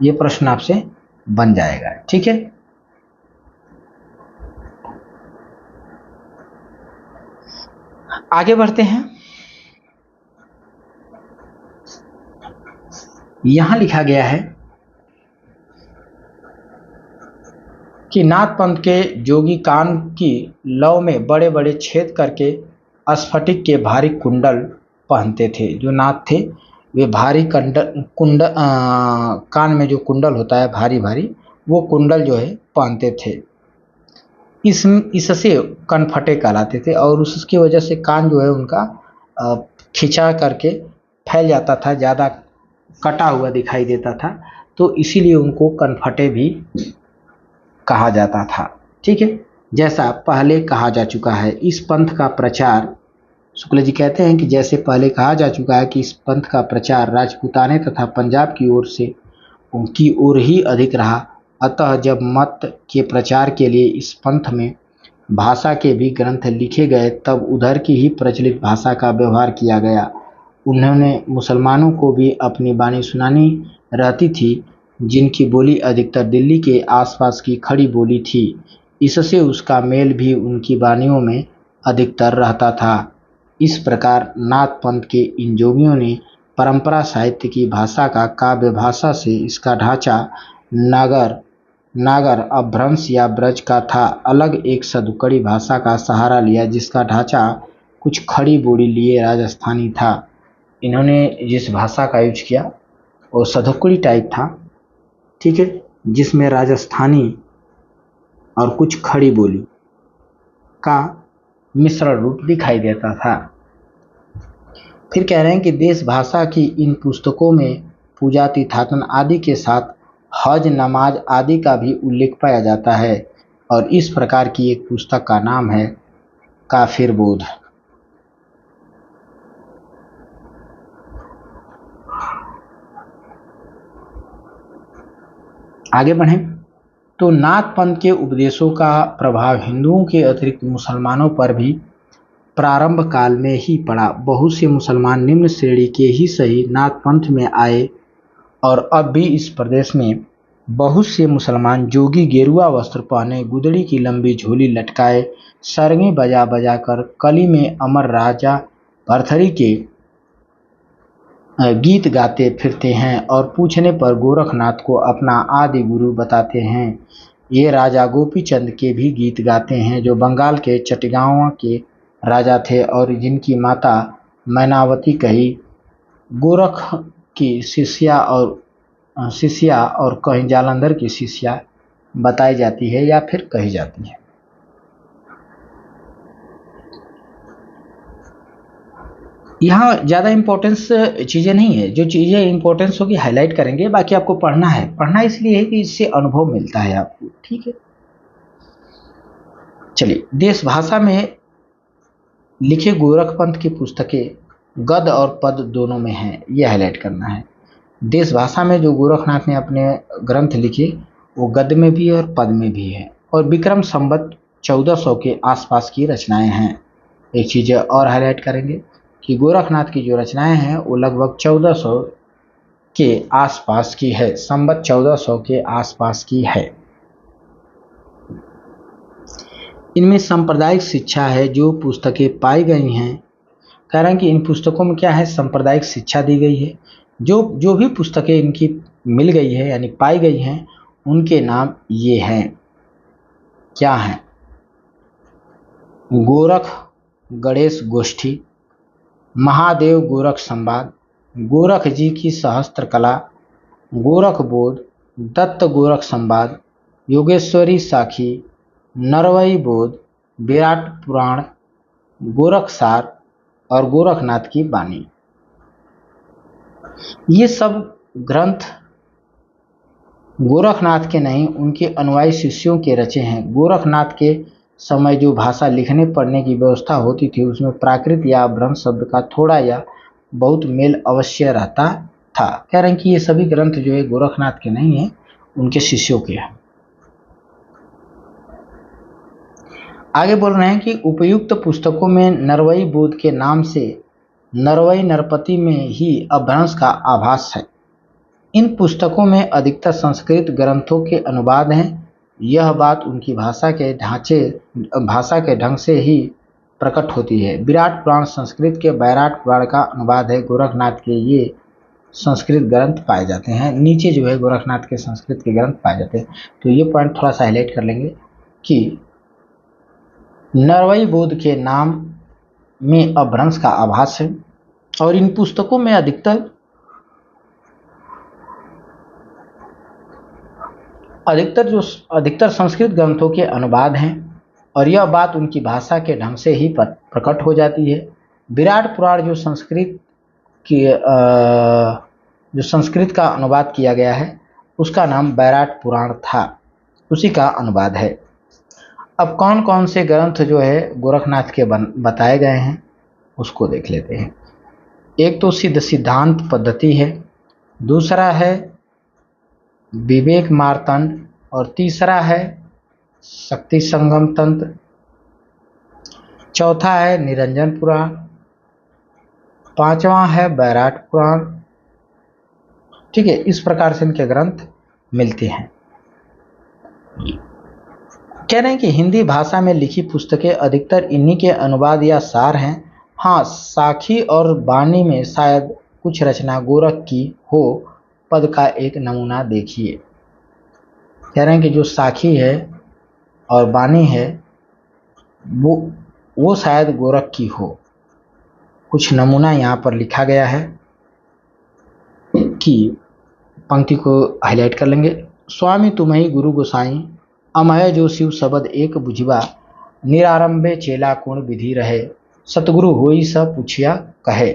ये प्रश्न आपसे बन जाएगा। ठीक है, आगे बढ़ते हैं। यहां लिखा गया है कि नाथ पंथ के जोगी कान की लौ में बड़े बड़े छेद करके स्फटिक के भारी कुंडल पहनते थे। जो नाथ थे वे भारी कान में जो कुंडल होता है भारी भारी, वो कुंडल जो है पहनते थे। इससे कनफटे कहलाते थे और उसकी वजह से कान जो है उनका खिंचा करके फैल जाता था, ज़्यादा कटा हुआ दिखाई देता था, तो इसीलिए उनको कनफटे भी कहा जाता था। ठीक है, जैसा पहले कहा जा चुका है इस पंथ का प्रचार, शुक्ल जी कहते हैं कि जैसे पहले कहा जा चुका है कि इस पंथ का प्रचार राजपूताने तथा पंजाब की ओर से उनकी ओर ही अधिक रहा। अतः जब मत के प्रचार के लिए इस पंथ में भाषा के भी ग्रंथ लिखे गए तब उधर की ही प्रचलित भाषा का व्यवहार किया गया। उन्होंने मुसलमानों को भी अपनी वाणी सुनानी रहती थी, जिनकी बोली अधिकतर दिल्ली के आसपास की खड़ी बोली थी। इससे उसका मेल भी उनकी वाणियों में अधिकतर रहता था। इस प्रकार नाथ पंथ के इन जोगियों ने परंपरा साहित्य की भाषा का काव्य भाषा से इसका ढांचा नागर अपभ्रंश या ब्रज का था अलग एक सदुकड़ी भाषा का सहारा लिया जिसका ढांचा कुछ खड़ी बोली लिए राजस्थानी था। इन्होंने जिस भाषा का यूज किया वो सदुकड़ी टाइप था। ठीक है, जिसमें राजस्थानी और कुछ खड़ी बोली का मिश्रण रूप दिखाई देता था। फिर कह रहे हैं कि देश भाषा की इन पुस्तकों में पूजा तीर्थाटन आदि के साथ हज नमाज आदि का भी उल्लेख पाया जाता है और इस प्रकार की एक पुस्तक का नाम है काफिर बोध। आगे बढ़ें तो नाथ पंथ के उपदेशों का प्रभाव हिंदुओं के अतिरिक्त मुसलमानों पर भी प्रारंभ काल में ही पड़ा। बहुत से मुसलमान निम्न श्रेणी के ही सही नाथ पंथ में आए और अब भी इस प्रदेश में बहुत से मुसलमान जोगी गेरुआ वस्त्र पहने, गुदड़ी की लंबी झोली लटकाए, सरंगे बजा बजा कर कली में अमर राजा भरथरी के गीत गाते फिरते हैं और पूछने पर गोरखनाथ को अपना आदि गुरु बताते हैं। ये राजा गोपीचंद के भी गीत गाते हैं जो बंगाल के चटगांव के राजा थे और जिनकी माता मैनावती कहीं गोरख की शिष्या और कहीं जालंधर की शिष्या बताई जाती है या फिर कही जाती है। यहाँ ज़्यादा इम्पोर्टेंस चीज़ें नहीं है, जो चीज़ें इम्पोर्टेंस होगी हाईलाइट करेंगे, बाकी आपको पढ़ना है। पढ़ना इसलिए है कि इससे अनुभव मिलता है आपको, ठीक है। चलिए, देश भाषा में लिखे गोरखपंथ की पुस्तकें गद्य और पद दोनों में हैं, ये हाईलाइट करना है। देश भाषा में जो गोरखनाथ ने अपने ग्रंथ लिखे वो गद्य में भी और पद में भी है, और विक्रम संवत 1400 के आसपास की रचनाएं हैं। एक चीज़ और हाईलाइट करेंगे कि गोरखनाथ की जो रचनाएं हैं वो लगभग 1400 के आसपास की है, संवत 1400 के आसपास की है। इनमें सांप्रदायिक शिक्षा है जो पुस्तकें पाई गई हैं, कारण कि इन पुस्तकों में क्या है, सांप्रदायिक शिक्षा दी गई है। जो भी पुस्तकें इनकी मिल गई है यानी पाई गई हैं, उनके नाम ये हैं, क्या हैं? गोरख गणेश गोष्ठी, महादेव गोरख संवाद, गोरख जी की सहस्त्र कला, गोरख बोध, दत्त गोरख संवाद, योगेश्वरी साखी, नरवई बोध, विराट पुराण, गोरखसार और गोरखनाथ की वाणी। ये सब ग्रंथ गोरखनाथ के नहीं, उनके अनुयायी शिष्यों के रचे हैं। गोरखनाथ के समय जो भाषा लिखने पढ़ने की व्यवस्था होती थी उसमें प्राकृत या ब्रह्म शब्द का थोड़ा या बहुत मेल अवश्य रहता था। कह रहे हैं कि ये सभी ग्रंथ जो है गोरखनाथ के नहीं हैं, उनके शिष्यों के हैं। आगे बोल रहे हैं कि उपयुक्त पुस्तकों में नरवई बोध के नाम से नरवई नरपति में ही अपभ्रंश का आभास है। इन पुस्तकों में अधिकतर संस्कृत ग्रंथों के अनुवाद हैं। यह बात उनकी भाषा के ढंग से ही प्रकट होती है। विराट पुराण संस्कृत के वैराट पुराण का अनुवाद है। गोरखनाथ के ये संस्कृत ग्रंथ पाए जाते हैं। नीचे जो है गोरखनाथ के संस्कृत के ग्रंथ पाए जाते हैं। तो ये पॉइंट थोड़ा सा हाईलाइट कर लेंगे कि नरवई बोध के नाम में अपभ्रंश का आभास है, और इन पुस्तकों में अधिकतर संस्कृत ग्रंथों के अनुवाद हैं, और यह बात उनकी भाषा के ढंग से ही प्रकट हो जाती है। विराट पुराण जो संस्कृत का अनुवाद किया गया है उसका नाम वैराट पुराण था, उसी का अनुवाद है। अब कौन कौन से ग्रंथ जो है गोरखनाथ के बताए गए हैं उसको देख लेते हैं। एक तो सिद्धांत पद्धति है, दूसरा है विवेक मार्तंड, और तीसरा है शक्ति संगम तंत्र, चौथा है निरंजन पुराण, पांचवा है वैराट पुराण। ठीक है, इस प्रकार से इनके ग्रंथ मिलते हैं। कह रहे हैं कि हिंदी भाषा में लिखी पुस्तकें अधिकतर इन्हीं के अनुवाद या सार हैं। हाँ, साखी और वाणी में शायद कुछ रचना गोरख की हो। पद का एक नमूना देखिए। कह रहे हैं कि जो साखी है और वाणी है वो शायद गोरख की हो। कुछ नमूना यहाँ पर लिखा गया है कि पंक्ति को हाईलाइट कर लेंगे। स्वामी तुम्हें गुरु गोसाई, अमय जो शिव शब्द एक बुझिबा, निरारंभे चेला कोण विधि रहे, सतगुरु होई सब पूछिया कहे।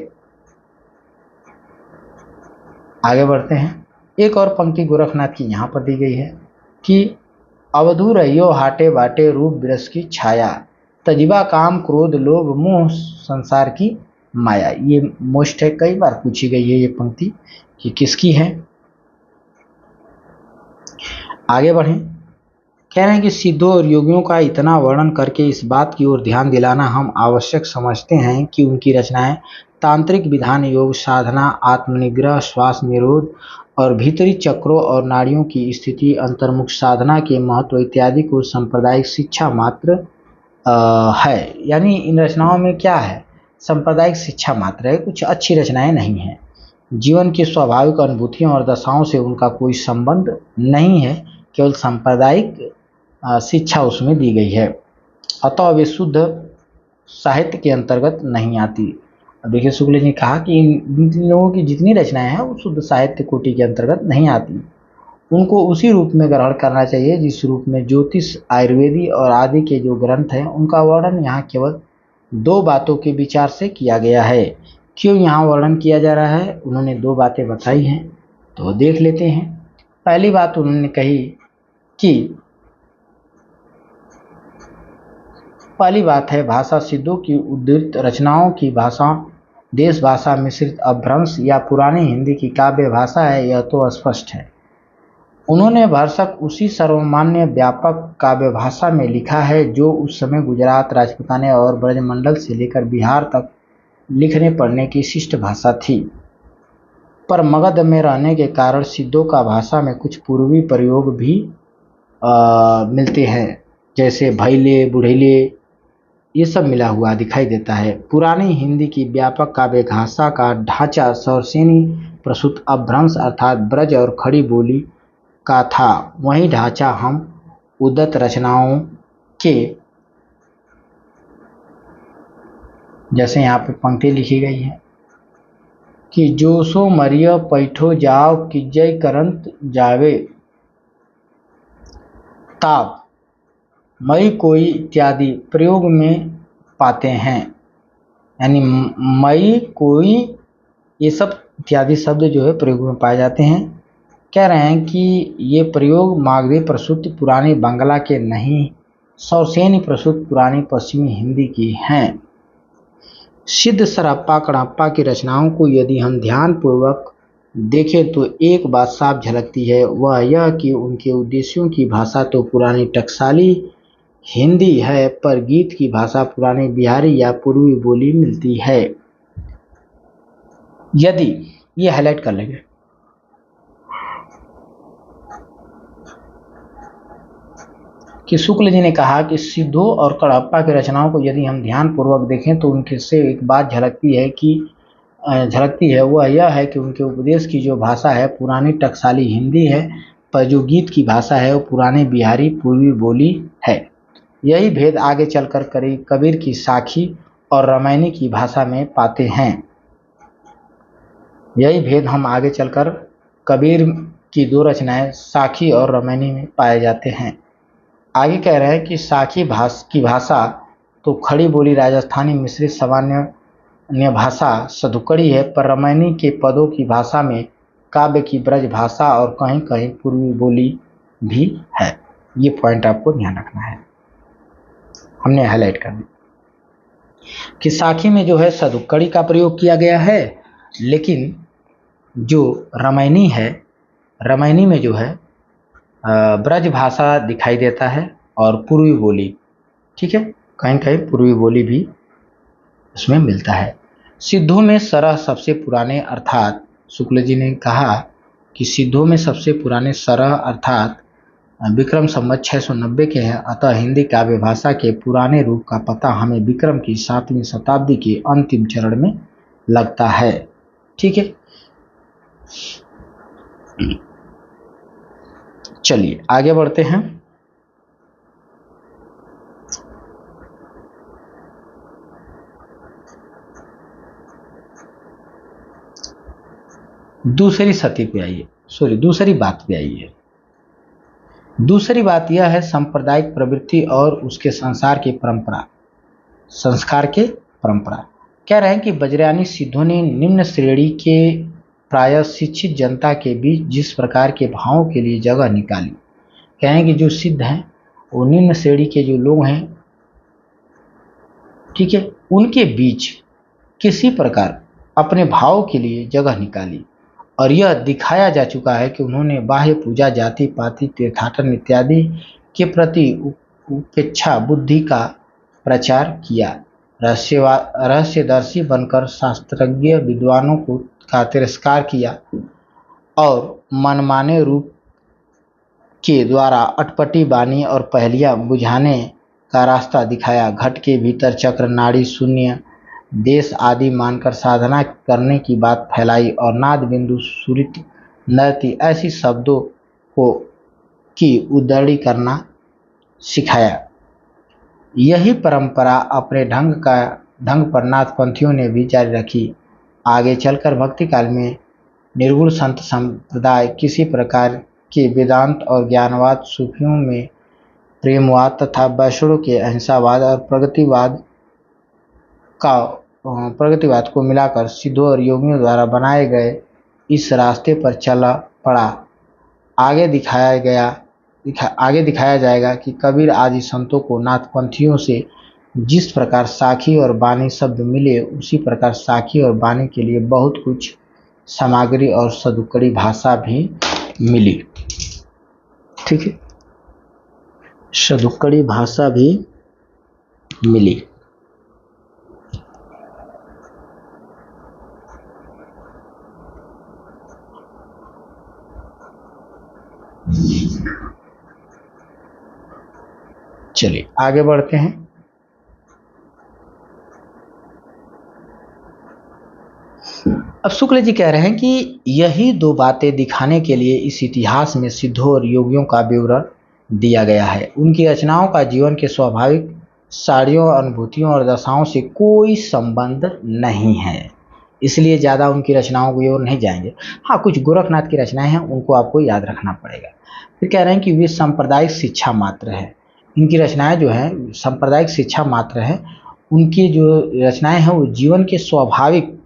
आगे बढ़ते हैं। एक और पंक्ति गोरखनाथ की यहाँ पर दी गई है कि अवधू रहियो हाटे बाटे रूप विरस की छाया, तजिबा काम क्रोध लोभ मोह संसार की माया। ये मोस्ट है, कई बार पूछी गई है ये पंक्ति कि किसकी है। आगे बढ़ें। कह रहे हैं कि सिद्धों और योगियों का इतना वर्णन करके इस बात की ओर ध्यान दिलाना हम आवश्यक समझते हैं कि उनकी रचनाएं तांत्रिक विधान, योग साधना, आत्मनिग्रह, श्वास निरोध और भीतरी चक्रों और नाड़ियों की स्थिति, अंतर्मुख साधना के महत्व इत्यादि को सांप्रदायिक शिक्षा मात्र है। यानी इन रचनाओं में क्या है, सांप्रदायिक शिक्षा मात्र है, कुछ अच्छी रचनाएं नहीं हैं। जीवन की स्वाभाविक अनुभूतियों और दशाओं से उनका कोई संबंध नहीं है, केवल सांप्रदायिक शिक्षा उसमें दी गई है, अतः वे शुद्ध साहित्य के अंतर्गत नहीं आती। देखिए, शुक्ल जी ने कहा कि इन लोगों की जितनी रचनाएं हैं वो शुद्ध साहित्य कोटि के अंतर्गत नहीं आती। उनको उसी रूप में ग्रहण करना चाहिए जिस रूप में ज्योतिष, आयुर्वेदी और आदि के जो ग्रंथ हैं उनका वर्णन यहाँ केवल दो बातों के विचार से किया गया है क्यों यहाँ वर्णन किया जा रहा है, उन्होंने दो बातें बताई हैं, तो देख लेते हैं। पहली बात उन्होंने कही कि पहली बात है, भाषा सिद्धों की उद्धृत रचनाओं की भाषा देश भाषा मिश्रित अपभ्रंश या पुरानी हिंदी की काव्य भाषा है, यह तो स्पष्ट है। उन्होंने भरसक उसी सर्वमान्य व्यापक काव्य भाषा में लिखा है जो उस समय गुजरात, राजपूताने और ब्रजमंडल से लेकर बिहार तक लिखने पढ़ने की शिष्ट भाषा थी। पर मगध में रहने के कारण सिद्धों का भाषा में कुछ पूर्वी प्रयोग भी मिलते हैं, जैसे भैले, बुढ़ेले, ये सब मिला हुआ दिखाई देता है। पुरानी हिंदी की व्यापक काव्य भाषा का ढांचा सौरसेनी प्रसूत अपभ्रंश अर्थात ब्रज और खड़ी बोली का था। वही ढांचा हम उद्धत रचनाओं के, जैसे यहाँ पे पंक्ति लिखी गई है कि जो सो मरिय पैठो जाओ किजय करंत जावे ताप मई कोई इत्यादि प्रयोग में पाते हैं। यानी मई, कोई, ये सब इत्यादि शब्द जो है प्रयोग में पाए जाते हैं। कह रहे हैं कि ये प्रयोग मागधी प्रसूत पुरानी बांग्ला के नहीं, सौरसेनी प्रसूत पुरानी पश्चिमी हिंदी की हैं। सिद्ध सरप्पा कड़प्पा की रचनाओं को यदि हम ध्यानपूर्वक देखें तो एक बात साफ झलकती है, वह यह कि उनके उद्देश्यों की भाषा तो पुरानी टकसाली हिंदी है, पर गीत की भाषा पुरानी बिहारी या पूर्वी बोली मिलती है। यदि ये हाईलाइट कर लेंगे कि शुक्ल जी ने कहा कि सिद्धों और कड़प्पा की रचनाओं को यदि हम ध्यानपूर्वक देखें तो उनके से एक बात झलकती है, वह यह है कि उनके उपदेश की जो भाषा है पुरानी टकसाली हिंदी है, पर जो गीत की भाषा है वो पुरानी बिहारी पूर्वी बोली है। यही भेद आगे चलकर कबीर की साखी और रामायणी की भाषा में पाते हैं। यही भेद हम आगे चलकर कबीर की दो रचनाएं साखी और रामायणी में पाए जाते हैं। आगे कह रहे हैं कि साखी की भाषा तो खड़ी बोली राजस्थानी मिश्रित सामान्य भाषा सधुकड़ी है, पर रामायणी के पदों की भाषा में काव्य की ब्रज भाषा और कहीं कहीं पूर्वी बोली भी है। ये पॉइंट आपको ध्यान रखना है, हमने हाईलाइट कर दी कि साखी में जो है सधुकड़ी का प्रयोग किया गया है, लेकिन जो रामायणी है, रामायणी में जो है ब्रज भाषा दिखाई देता है और पूर्वी बोली, ठीक है, कहीं कहीं पूर्वी बोली भी उसमें मिलता है। सिद्धों में सरह सबसे पुराने, अर्थात शुक्ल जी ने कहा कि सिद्धों में सबसे पुराने सरह अर्थात विक्रम संवत 690 के हैं, अतः हिंदी काव्य भाषा के पुराने रूप का पता हमें विक्रम की 7वीं शताब्दी के अंतिम चरण में लगता है। ठीक है, चलिए आगे बढ़ते हैं। दूसरी बात पे आइए। दूसरी बात यह है सांप्रदायिक प्रवृत्ति और उसके संस्कार की परंपरा। कह रहे हैं कि वज्रयानी सिद्धों ने निम्न श्रेणी के प्रायः शिक्षित जनता के बीच जिस प्रकार के भावों के लिए जगह निकाली। कह रहे हैं कि जो सिद्ध हैं वो निम्न श्रेणी के जो लोग हैं, ठीक है, उनके बीच किसी प्रकार अपने भाव के लिए जगह निकाली, और यह दिखाया जा चुका है कि उन्होंने बाह्य पूजा, जाति पाति, तीर्थाटन इत्यादि के प्रति उपेक्षा बुद्धि का प्रचार किया। रहस्यदर्शी बनकर शास्त्रज्ञ विद्वानों का तिरस्कार किया और मनमाने रूप के द्वारा अटपटी बानी और पहेलियां बुझाने का रास्ता दिखाया। घट के भीतर चक्र, नाड़ी, शून्य देश आदि मानकर साधना करने की बात फैलाई और नाद बिंदु, सुरित, नृत्य ऐसी शब्दों को की उद्धरणी करना सिखाया। यही परंपरा अपने ढंग पर नाथपंथियों ने भी जारी रखी। आगे चलकर भक्ति काल में निर्गुण संत संप्रदाय किसी प्रकार के वेदांत और ज्ञानवाद, सूफियों में प्रेमवाद तथा वैष्णव के अहिंसावाद और प्रगतिवाद का प्रगतिवाद को मिलाकर सिद्धों और योगियों द्वारा बनाए गए इस रास्ते पर चला पड़ा। आगे दिखाया जाएगा कि कबीर आदि संतों को नाथपंथियों से जिस प्रकार साखी और बानी शब्द मिले, उसी प्रकार साखी और बानी के लिए बहुत कुछ सामग्री और सदुक्कड़ी भाषा भी मिली। ठीक है, सदुक्कड़ी भाषा भी मिली। चलिए आगे बढ़ते हैं। अब शुक्ल जी कह रहे हैं कि यही दो बातें दिखाने के लिए इस इतिहास में सिद्धों और योगियों का विवरण दिया गया है। उनकी रचनाओं का जीवन के स्वाभाविक सारियों, अनुभूतियों और दशाओं से कोई संबंध नहीं है, इसलिए ज़्यादा उनकी रचनाओं की ओर नहीं जाएंगे। हाँ, कुछ गोरखनाथ की रचनाएं हैं, उनको आपको याद रखना पड़ेगा। फिर कह रहे हैं कि वे सांप्रदायिक शिक्षा मात्र है। इनकी रचनाएं जो हैं सांप्रदायिक शिक्षा मात्र है। उनकी जो रचनाएं हैं वो जीवन के स्वाभाविक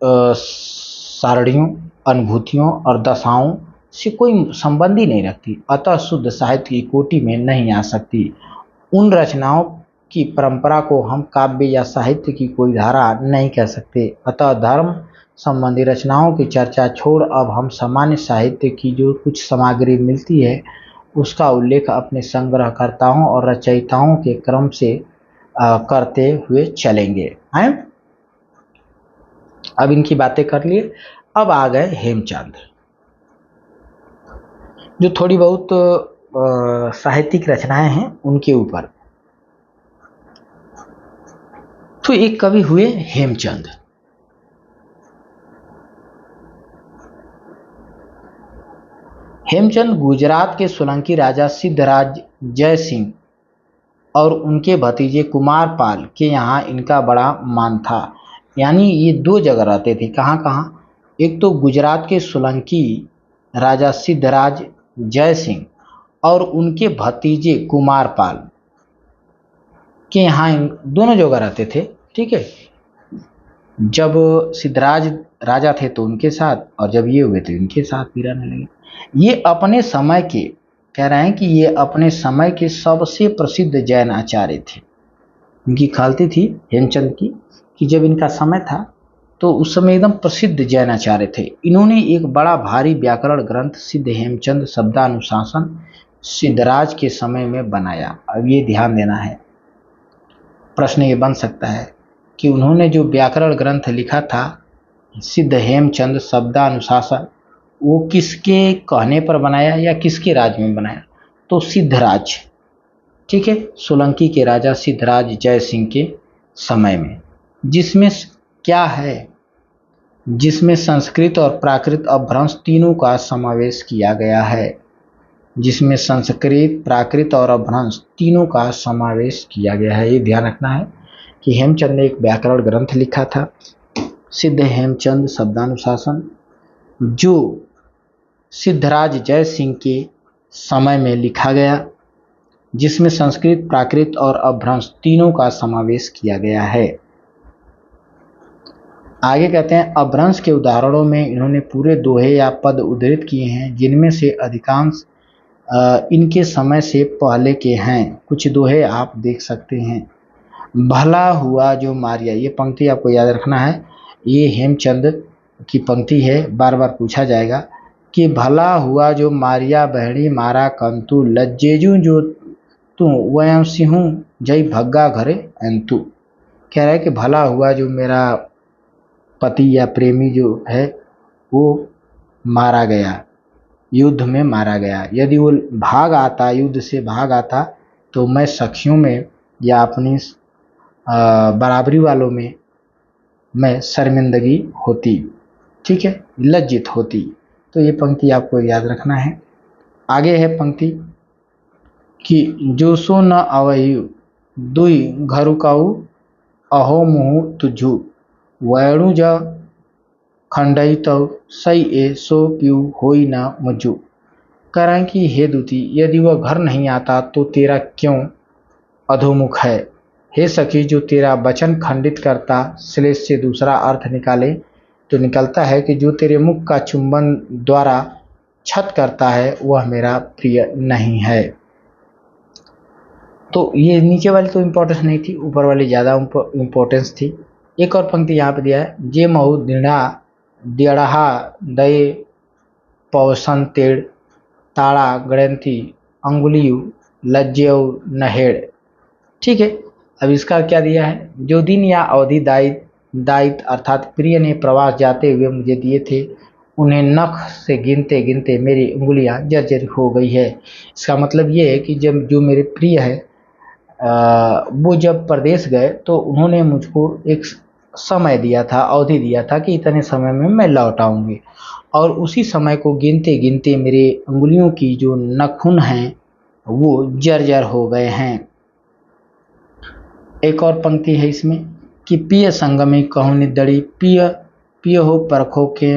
सारणियों, अनुभूतियों और दशाओं से कोई संबंध ही नहीं रखती, अतः शुद्ध साहित्य की कोटि में नहीं आ सकती। उन रचनाओं की परंपरा को हम काव्य या साहित्य की कोई धारा नहीं कह सकते। अतः धर्म संबंधी रचनाओं की चर्चा छोड़ अब हम सामान्य साहित्य की जो कुछ सामग्री मिलती है उसका उल्लेख अपने संग्रहकर्ताओं और रचयिताओं के क्रम से करते हुए चलेंगे। हैं? अब इनकी बातें कर लिए। अब आ गए हेमचंद, जो थोड़ी बहुत साहित्यिक रचनाएं हैं उनके ऊपर। तो एक कवि हुए हेमचंद। हेमचंद गुजरात के सोलंकी राजा सिद्धराज जय सिंह और उनके भतीजे कुमार पाल के यहाँ इनका बड़ा मान था। यानी ये दो जगह रहते थे। कहाँ कहाँ? एक तो गुजरात के सोलंकी राजा सिद्धराज जय सिंह और उनके भतीजे कुमार पाल के यहाँ दोनों जगह रहते थे। ठीक है, जब सिद्धराज राजा थे तो उनके साथ, और जब ये हुए तो इनके साथ भी रहने लगे। ये अपने समय के, कह रहे हैं कि ये अपने समय के सबसे प्रसिद्ध जैन आचार्य थे। इनकी खलती थी हेमचंद की कि जब इनका समय था तो उस समय एकदम प्रसिद्ध जैन आचार्य थे। इन्होंने एक बड़ा भारी व्याकरण ग्रंथ सिद्ध हेमचंद शब्दानुशासन सिद्धराज के समय में बनाया। अब ये ध्यान देना है, प्रश्न ये बन सकता है कि उन्होंने जो व्याकरण ग्रंथ लिखा था सिद्ध हेमचंद शब्दानुशासन, वो किसके कहने पर बनाया या किसके राज में बनाया? तो सिद्धराज, ठीक है, सोलंकी के राजा सिद्धराज जय सिंह के समय में। जिसमें क्या है? जिसमें संस्कृत और प्राकृत अपभ्रंश तीनों का समावेश किया गया है। जिसमें संस्कृत, प्राकृत और अपभ्रंश तीनों का समावेश किया गया है। ये ध्यान रखना है कि हेमचंद ने एक व्याकरण ग्रंथ लिखा था सिद्ध हेमचंद शब्दानुशासन, जो सिद्धराज जय सिंह के समय में लिखा गया, जिसमें संस्कृत, प्राकृत और अपभ्रंश तीनों का समावेश किया गया है। आगे कहते हैं अपभ्रंश के उदाहरणों में इन्होंने पूरे दोहे या पद उद्धृत किए हैं, जिनमें से अधिकांश इनके समय से पहले के हैं। कुछ दोहे आप देख सकते हैं। भला हुआ जो मारिया, ये पंक्ति आपको याद रखना है, ये हेमचंद की पंक्ति है। बार बार पूछा जाएगा कि भला हुआ जो मारिया बहड़ी मारा कंतु, लज्जेजू जो तू वयम सिंहू जय भग्गा घरे अंतु। कह रहा है कि भला हुआ जो मेरा पति या प्रेमी जो है वो मारा गया, युद्ध में मारा गया। यदि वो भाग आता, युद्ध से भाग आता, तो मैं सखियों में या अपनी बराबरी वालों में मैं शर्मिंदगी होती, ठीक है, लज्जित होती। तो ये पंक्ति आपको याद रखना है। आगे है पंक्ति कि जो सो न अवयु दुई घरुकाऊ अहो मुहु तुझु वैणु ज खंडई तो सही ए सो प्यू होई न मुझु। कह रहे हैं कि हे दूती, यदि वह घर नहीं आता तो तेरा क्यों अधोमुख है? हे सखी जो तेरा वचन खंडित करता श्लेष से दूसरा अर्थ निकाले तो निकलता है कि जो तेरे मुख का चुंबन द्वारा छत करता है वह मेरा प्रिय नहीं है। तो ये नीचे वाली तो इम्पोर्टेंस नहीं थी, ऊपर वाली ज़्यादा इम्पोर्टेंस थी। एक और पंक्ति यहाँ पे दिया है, जे महु दृढ़ा द्यढ़ा दये पवसन तेड़ ताड़ा गणती अंगुलियु लज्जयु नहेड़। ठीक है, अब इसका क्या दिया है, जो दिन या अवधि दायित्व अर्थात प्रिय ने प्रवास जाते हुए मुझे दिए थे उन्हें नख से गिनते गिनते मेरी उंगलियां जर्जर हो गई है। इसका मतलब ये है कि जब जो मेरे प्रिय है वो जब प्रदेश गए तो उन्होंने मुझको एक समय दिया था, अवधि दिया था कि इतने समय में मैं लौट आऊँगी, और उसी समय को गिनते गिनते मेरे उंगलियों की जो नखून हैं वो जर्जर हो गए हैं। एक और पंक्ति है इसमें कि पिय संगमे कहूँ निदड़ी पिय पिय हो परखो के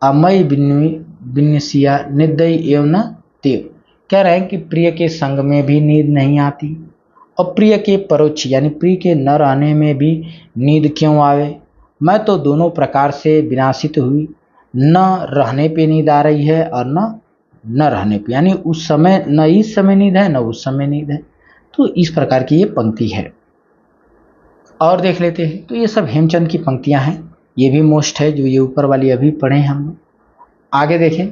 अमय बिन्नसिया निदई एवं न तेव। कह रहे हैं कि प्रिय के संग में भी नींद नहीं आती और प्रिय के परोक्ष यानी प्रिय के न रहने में भी नींद क्यों आवे। मैं तो दोनों प्रकार से विनाशित हुई, न रहने पे नींद आ रही है और न रहने पे, यानी उस समय न इस समय नींद है न उस समय नींद है। तो इस प्रकार की ये पंक्ति है। और देख लेते हैं, तो ये सब हेमचंद की पंक्तियां हैं, ये भी मोस्ट है जो ये ऊपर वाली अभी पढ़े हम। आगे देखें,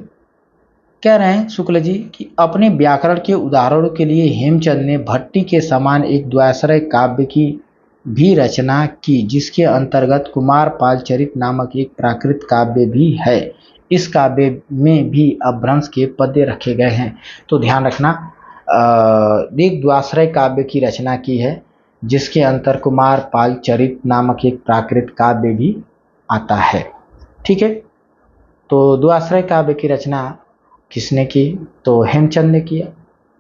कह रहे हैं शुक्ल जी कि अपने व्याकरण के उदाहरणों के लिए हेमचंद ने भट्टी के समान एक द्व्याश्रय काव्य की भी रचना की जिसके अंतर्गत कुमारपाल चरित नामक एक प्राकृत काव्य भी है। इस काव्य में भी अपभ्रंश के पद्य रखे गए हैं। तो ध्यान रखना, एक द्व्याश्रय काव्य की रचना की है जिसके अंतर कुमारपाल चरित नामक एक प्राकृत काव्य भी आता है। ठीक है, तो द्व्याश्रय काव्य की रचना किसने की, तो हेमचंद ने किया।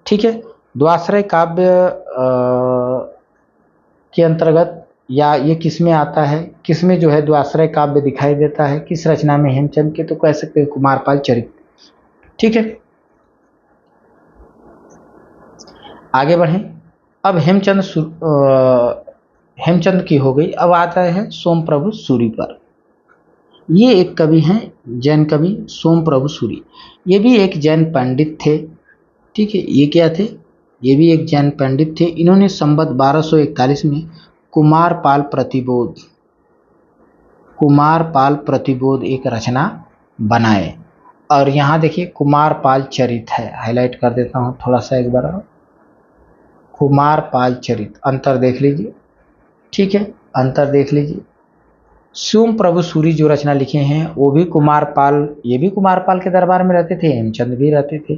ठीक है, द्व्याश्रय काव्य के अंतर्गत या ये किस में आता है, किस में जो है द्व्याश्रय काव्य दिखाई देता है, किस रचना में हेमचंद के, तो कह सकते हैं कुमारपाल चरित। ठीक है, आगे बढ़ें। अब हेमचंद की हो गई, अब आता है सोम प्रभु सूरी पर। ये एक कवि हैं, जैन कवि सोम प्रभु सूरी। ये भी एक जैन पंडित थे। ठीक है, ये क्या थे, ये भी एक जैन पंडित थे। इन्होंने संवत 1241 में कुमारपाल प्रतिबोध एक रचना बनाए। और यहाँ देखिए कुमारपाल चरित है, हाईलाइट कर देता हूँ थोड़ा सा एक बार, कुमारपाल चरित, अंतर देख लीजिए। ठीक है, अंतर देख लीजिए। सोम प्रभु सूरी जो रचना लिखे हैं वो भी कुमारपाल, ये भी कुमारपाल के दरबार में रहते थे, हेमचंद भी रहते थे।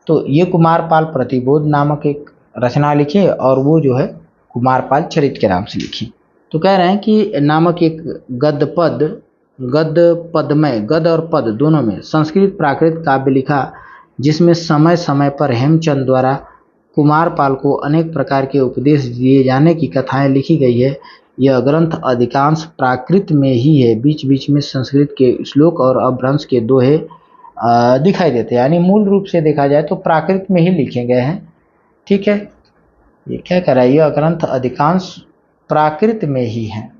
तो ये कुमारपाल प्रतिबोध नामक एक रचना लिखे और वो जो है कुमारपाल चरित के नाम से लिखी। तो कह रहे हैं कि नामक एक गद्य में गद्य और पद दोनों में संस्कृत प्राकृत काव्य लिखा जिसमें समय समय पर हेमचंद द्वारा कुमारपाल को अनेक प्रकार के उपदेश दिए जाने की कथाएं लिखी गई है। यह ग्रंथ अधिकांश प्राकृत में ही है, बीच बीच में संस्कृत के श्लोक और अपभ्रंश के दोहे दिखाई देते हैं, यानी मूल रूप से देखा जाए तो प्राकृत में ही लिखे गए हैं। ठीक है, ये क्या कह रहा है, यह ग्रंथ अधिकांश प्राकृत में ही है,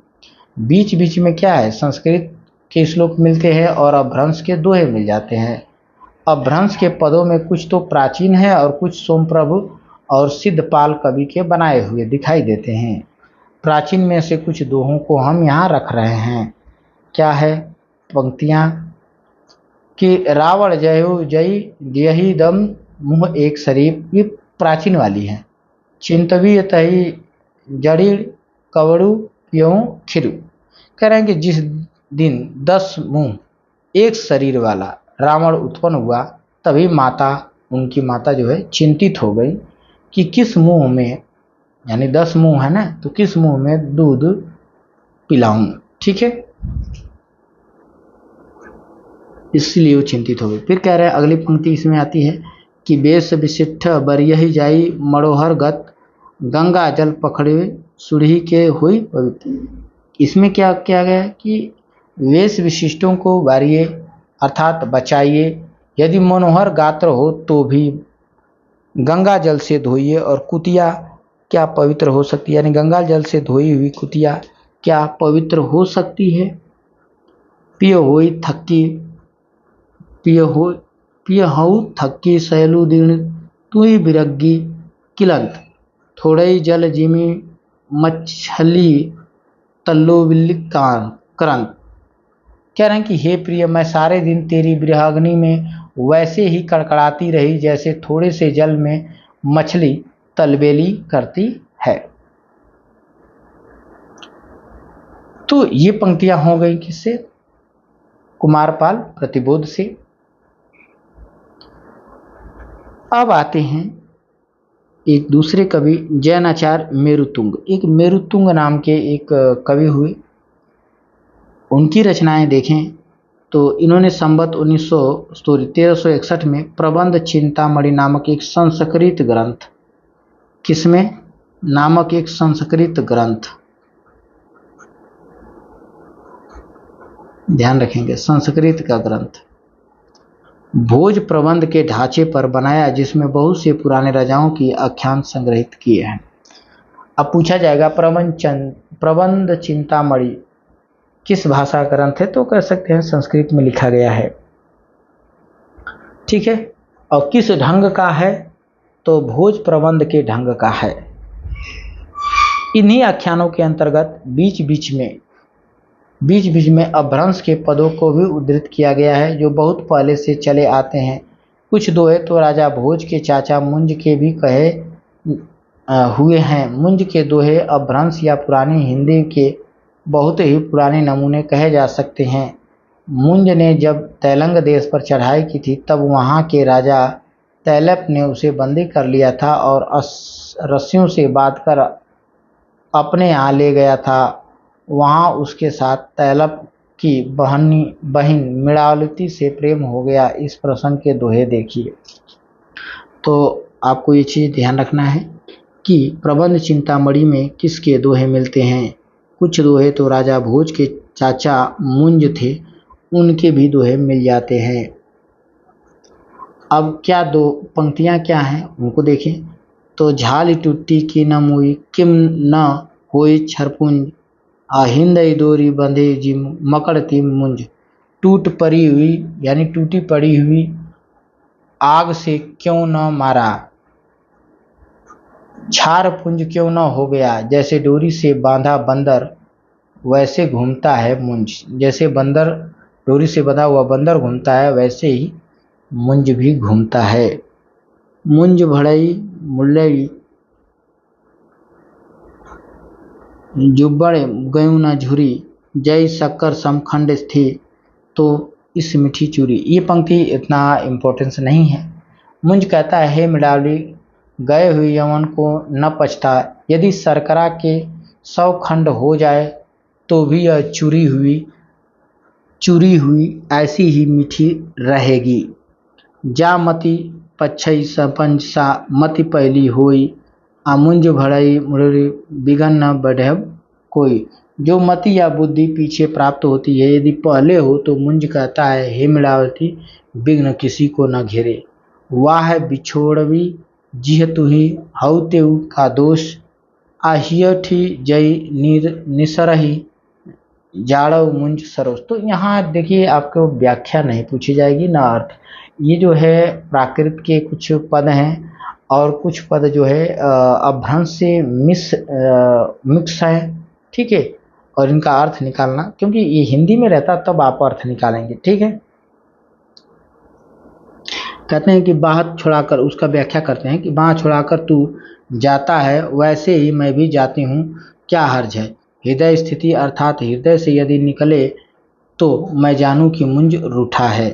बीच बीच में क्या है संस्कृत के श्लोक मिलते हैं और अपभ्रंश के दोहे मिल जाते हैं। अपभ्रंश के पदों में कुछ तो प्राचीन है और कुछ सोमप्रभु और सिद्धपाल कवि के बनाए हुए दिखाई देते हैं। प्राचीन में से कुछ दोहों को हम यहाँ रख रहे हैं। क्या है, पंक्तियाँ कि रावण जयो जय जही दम मुँह एक शरीफ, ये प्राचीन वाली है। चिंतवी तही जड़ी कवड़ू प्यों खिरु। कह रहे हैं कि जिस दिन 10 मुँह एक शरीर वाला रावण उत्पन्न हुआ तभी उनकी माता जो है चिंतित हो गई कि किस मुंह में, यानी 10 मुंह है ना, तो किस मुंह में दूध पिलाऊं। ठीक है, इसलिए वो चिंतित हो गई। फिर कह रहे हैं अगली पंक्ति इसमें आती है कि वेश विशिष्ट बरियही जाई मड़ोहर गत गंगा जल पकड़े सुरही के हुई पवित्र। इसमें क्या किया गया कि वेश विशिष्टों को बारिए अर्थात बचाइए, यदि मनोहर गात्र हो तो भी गंगा जल से धोइए और कुतिया क्या पवित्र हो सकती है, यानी गंगा जल से धोई हुई कुतिया क्या पवित्र हो सकती है। पिय होई थक्की पिय हो पिय हऊ थक्की सैलू दीन तुई बिरग्गी किलंत थोड़ई जल जिमी मछली तल्लो बिल्ली करंत। कह रहे हैं कि हे प्रिय, मैं सारे दिन तेरी विरहाग्नि में वैसे ही कड़कड़ाती रही जैसे थोड़े से जल में मछली तलबेली करती है। तो ये पंक्तियां हो गई किससे, कुमारपाल प्रतिबोध से। अब आते हैं एक दूसरे कवि जैनाचार्य मेरुतुंग। एक मेरुतुंग नाम के एक कवि हुए, उनकी रचनाएं देखें तो इन्होंने संवत 1361 में प्रबंध चिंतामणि नामक एक संस्कृत ग्रंथ, किसमें नामक एक संस्कृत ग्रंथ, ध्यान रखेंगे संस्कृत का ग्रंथ, भोज प्रबंध के ढांचे पर बनाया, जिसमें बहुत से पुराने राजाओं की आख्यान संग्रहित किए हैं। अब पूछा जाएगा प्रबंध चिंतामणि किस भाषा का ग्रंथ है, तो कह सकते हैं संस्कृत में लिखा गया है, ठीक है। और किस ढंग का है, तो भोज प्रबंध के ढंग का है। इन्हीं आख्यानों के अंतर्गत बीच बीच में अपभ्रंश के पदों को भी उद्धृत किया गया है, जो बहुत पहले से चले आते हैं। कुछ दोहे तो राजा भोज के चाचा मुंज के भी कहे हुए हैं। मुंज के दोहे अपभ्रंश या पुरानी हिंदी के बहुत ही पुराने नमूने कहे जा सकते हैं। मुंज ने जब तैलंग देश पर चढ़ाई की थी, तब वहां के राजा तैलप ने उसे बंदी कर लिया था और रस्सियों से बांधकर अपने यहाँ ले गया था। वहाँ उसके साथ तैलप की बहन मृणालिनी से प्रेम हो गया। इस प्रसंग के दोहे देखिए। तो आपको ये चीज़ ध्यान रखना है कि प्रबंध चिंतामणि में किसके दोहे मिलते हैं। कुछ दोहे तो राजा भोज के चाचा मुंज थे, उनके भी दोहे मिल जाते हैं। अब क्या दो पंक्तियां क्या हैं उनको देखें तो झाली टूटी की न मुई किम न होई छरपुंज आहिंद डोरी बंधे जिम मकड़ती मुंज। टूट पड़ी हुई यानी टूटी पड़ी हुई आग से क्यों न मारा, छार पुंज क्यों न हो गया, जैसे डोरी से बांधा बंदर वैसे घूमता है मुंज। जैसे बंदर डोरी से बंधा हुआ बंदर घूमता है, वैसे ही मुंज भी घूमता है। मुंज भड़ई मुल्लई जुब्बड़ गयूं न झुरी जय शक्कर समखंड थी तो इस मीठी चूरी। ये पंक्ति इतना इम्पोर्टेंस नहीं है। मुंज कहता है, हे मृणालिनी, गए हुए यौवन को न पछता, यदि शर्करा के 100 खंड हो जाए तो भी यह चूरी हुई ऐसी ही मीठी रहेगी। जा मति पच्छई सरपंच सा मति पहली होई आमुंज भड़ई मुड़री बिगन न बढ़ब कोई। जो मति या बुद्धि पीछे प्राप्त होती है, यदि पहले हो तो मुंज कहता है, हे मृणालिनी, विघ्न किसी को न घेरे। वाह बिछोड़वी जिह तुही हऊ तेऊ का दोष आहियठी जय निसरही जाड़व मुंज सरोज। तो यहाँ देखिए आपको व्याख्या नहीं पूछी जाएगी ना अर्थ। ये जो है प्राकृत के कुछ पद हैं और कुछ पद जो है अपभ्रंश से मिक्स है, ठीक है। और इनका अर्थ निकालना, क्योंकि ये हिंदी में रहता तब आप अर्थ निकालेंगे, ठीक है। कहते हैं कि बाह छुड़ाकर, उसका व्याख्या करते हैं कि बाह छुड़ाकर तू जाता है वैसे ही मैं भी जाती हूँ, क्या हर्ज है। हृदय स्थिति अर्थात हृदय से यदि निकले तो मैं जानूं कि मुंज रूठा है।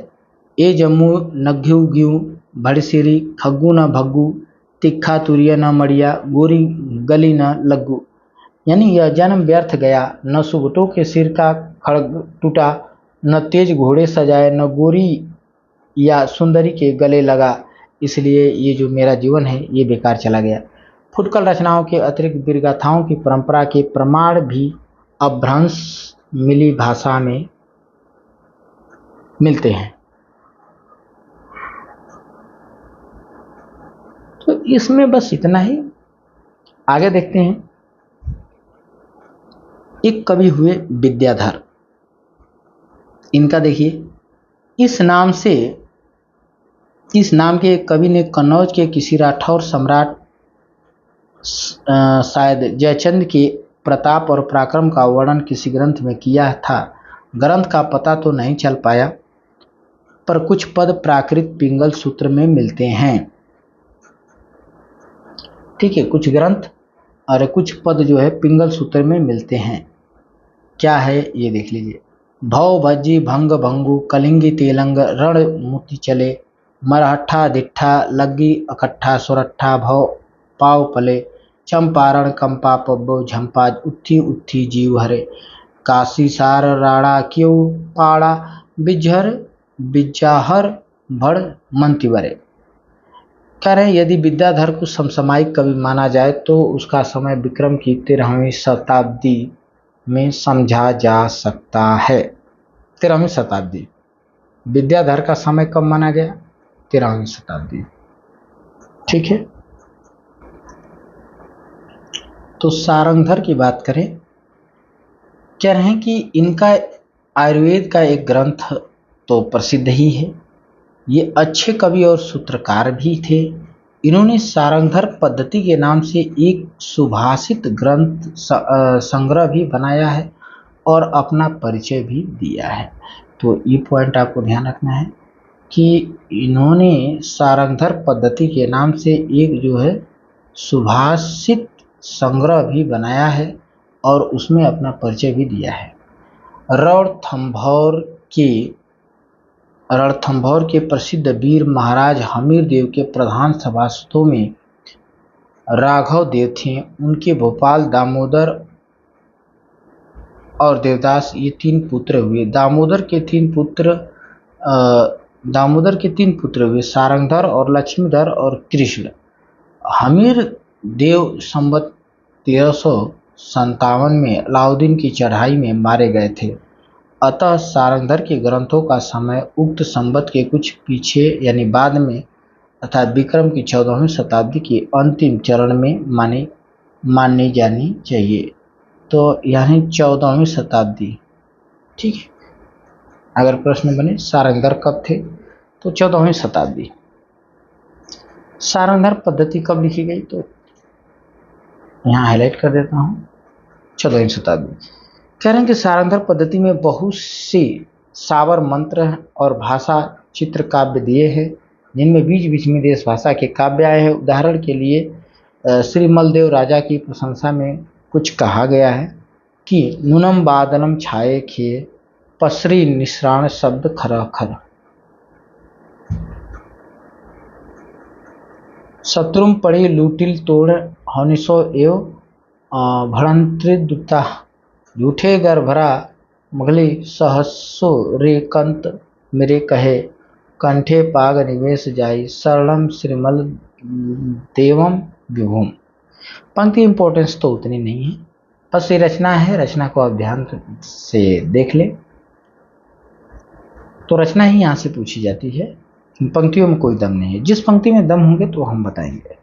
ए जम्मू नघ्यू ग्यू भड़सिरी खग्गू न भग्गू तिखा तुरिया न मड़िया गोरी गली न लग्गू। यानी यह जन्म व्यर्थ गया, न सुगटों के सिर का खड़ग टूटा, न तेज घोड़े सजाए, न गोरी या सुंदरी के गले लगा, इसलिए ये जो मेरा जीवन है ये बेकार चला गया। फुटकल रचनाओं के अतिरिक्त वीरगाथाओं की परंपरा के प्रमाण भी अपभ्रंश मिली भाषा में मिलते हैं। तो इसमें बस इतना ही। आगे देखते हैं। एक कवि हुए विद्याधर। इनका देखिए, इस नाम से इस नाम के एक कवि ने कन्नौज के किसी राठौर सम्राट शायद जयचंद के प्रताप और पराक्रम का वर्णन किसी ग्रंथ में किया था। ग्रंथ का पता तो नहीं चल पाया, पर कुछ पद प्राकृत पिंगल सूत्र में मिलते हैं। ठीक है, कुछ ग्रंथ और कुछ पद जो है पिंगल सूत्र में मिलते हैं। क्या है ये देख लीजिए। भव भज्जी भंग भंगु कलिंगी तेलंग रण मुति चले मरहट्ठा दिट्ठा लग्गी अकट्ठा सुरट्ठा भव पाव पले चंपारण कंपा पब्बो झंपा उत्थी उत्थी जीव हरे काशी सार राणा क्यों पाड़ा बिजहर बिजाहर भड़ मंतिवरे। कह रहे हैं यदि विद्याधर को समसामयिक कवि माना जाए तो उसका समय विक्रम की 13वीं शताब्दी में समझा जा सकता है। 13वीं शताब्दी, विद्याधर का समय कब माना गया? 13वीं शताब्दी। ठीक है, तो सारंगधर की बात करें, कह रहे हैं कि इनका आयुर्वेद का एक ग्रंथ तो प्रसिद्ध ही है। ये अच्छे कवि और सूत्रकार भी थे। इन्होंने सारंगधर पद्धति के नाम से एक सुभाषित ग्रंथ संग्रह भी बनाया है और अपना परिचय भी दिया है। तो ये पॉइंट आपको ध्यान रखना है कि इन्होंने सारंगधर पद्धति के नाम से एक जो है सुभाषित संग्रह भी बनाया है और उसमें अपना परिचय भी दिया है। रणथंभौर के प्रसिद्ध वीर महाराज हमीर देव के प्रधान सभासदों में राघव देव थे। उनके भोपाल दामोदर और देवदास ये 3 पुत्र हुए। दामोदर के तीन पुत्र हुए, सारंगधर और लक्ष्मीधर और कृष्ण। हमीर देव संवत 1357 में अलाउद्दीन की चढ़ाई में मारे गए थे। अतः सारंगधर के ग्रंथों का समय उक्त संवत के कुछ पीछे यानी बाद में अर्थात विक्रम की 14वीं शताब्दी के अंतिम चरण में मानी जानी चाहिए। तो यानी 14वीं शताब्दी। ठीक है, अगर प्रश्न बने सारंगधर कब थे तो 14वीं शताब्दी। सारंगधर पद्धति कब लिखी गई तो यहाँ हाईलाइट कर देता हूँ, 14वीं शताब्दी। कह रहे हैं कि सारंगधर पद्धति में बहुत से सावर मंत्र और भाषा चित्र काव्य दिए हैं, जिनमें बीच बीच में देश भाषा के काव्य आए हैं। उदाहरण के लिए श्री मलदेव राजा की प्रशंसा में कुछ कहा गया है कि नूनम बादलम छाए खिए पसरी निश्राण शब्द खर खर शत्रुम पड़ी लूटिल तोड़ हनिसो एव भड़ंत्रिदुता झूठे घर भरा मगली सहसो रे कंत मेरे कहे कंठे पाग निवेश जाई शरणम श्रीमल देवम विभुम। पंक्ति इंपॉर्टेंस तो उतनी नहीं है, बस ये रचना है, रचना को आप ध्यान से देख ले तो रचना ही यहाँ से पूछी जाती है। पंक्तियों में कोई दम नहीं है, जिस पंक्ति में दम होंगे तो हम बताएंगे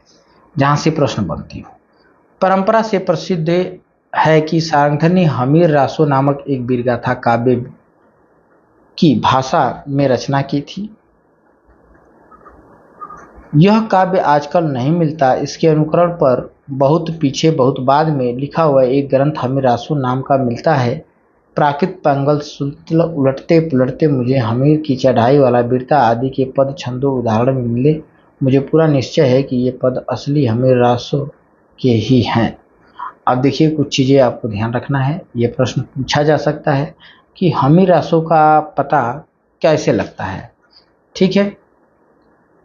जहाँ से प्रश्न बनती हो। परंपरा से प्रसिद्ध है कि सारंगधर ने हमीर रासो नामक एक वीरगाथा काव्य की भाषा में रचना की थी। यह काव्य आजकल नहीं मिलता। इसके अनुकरण पर बहुत पीछे बहुत बाद में लिखा हुआ एक ग्रंथ हमीर रासो नाम का मिलता है। प्राकृत पंगल सूत्र उलटते पुलटते मुझे हमीर की चढ़ाई वाला वीरता आदि के पद छंदों उदाहरण में मिले। मुझे पूरा निश्चय है कि ये पद असली हमीर रासो के ही हैं। अब देखिए कुछ चीज़ें आपको ध्यान रखना है। ये प्रश्न पूछा जा सकता है कि हमीर रासो का पता कैसे लगता है। ठीक है,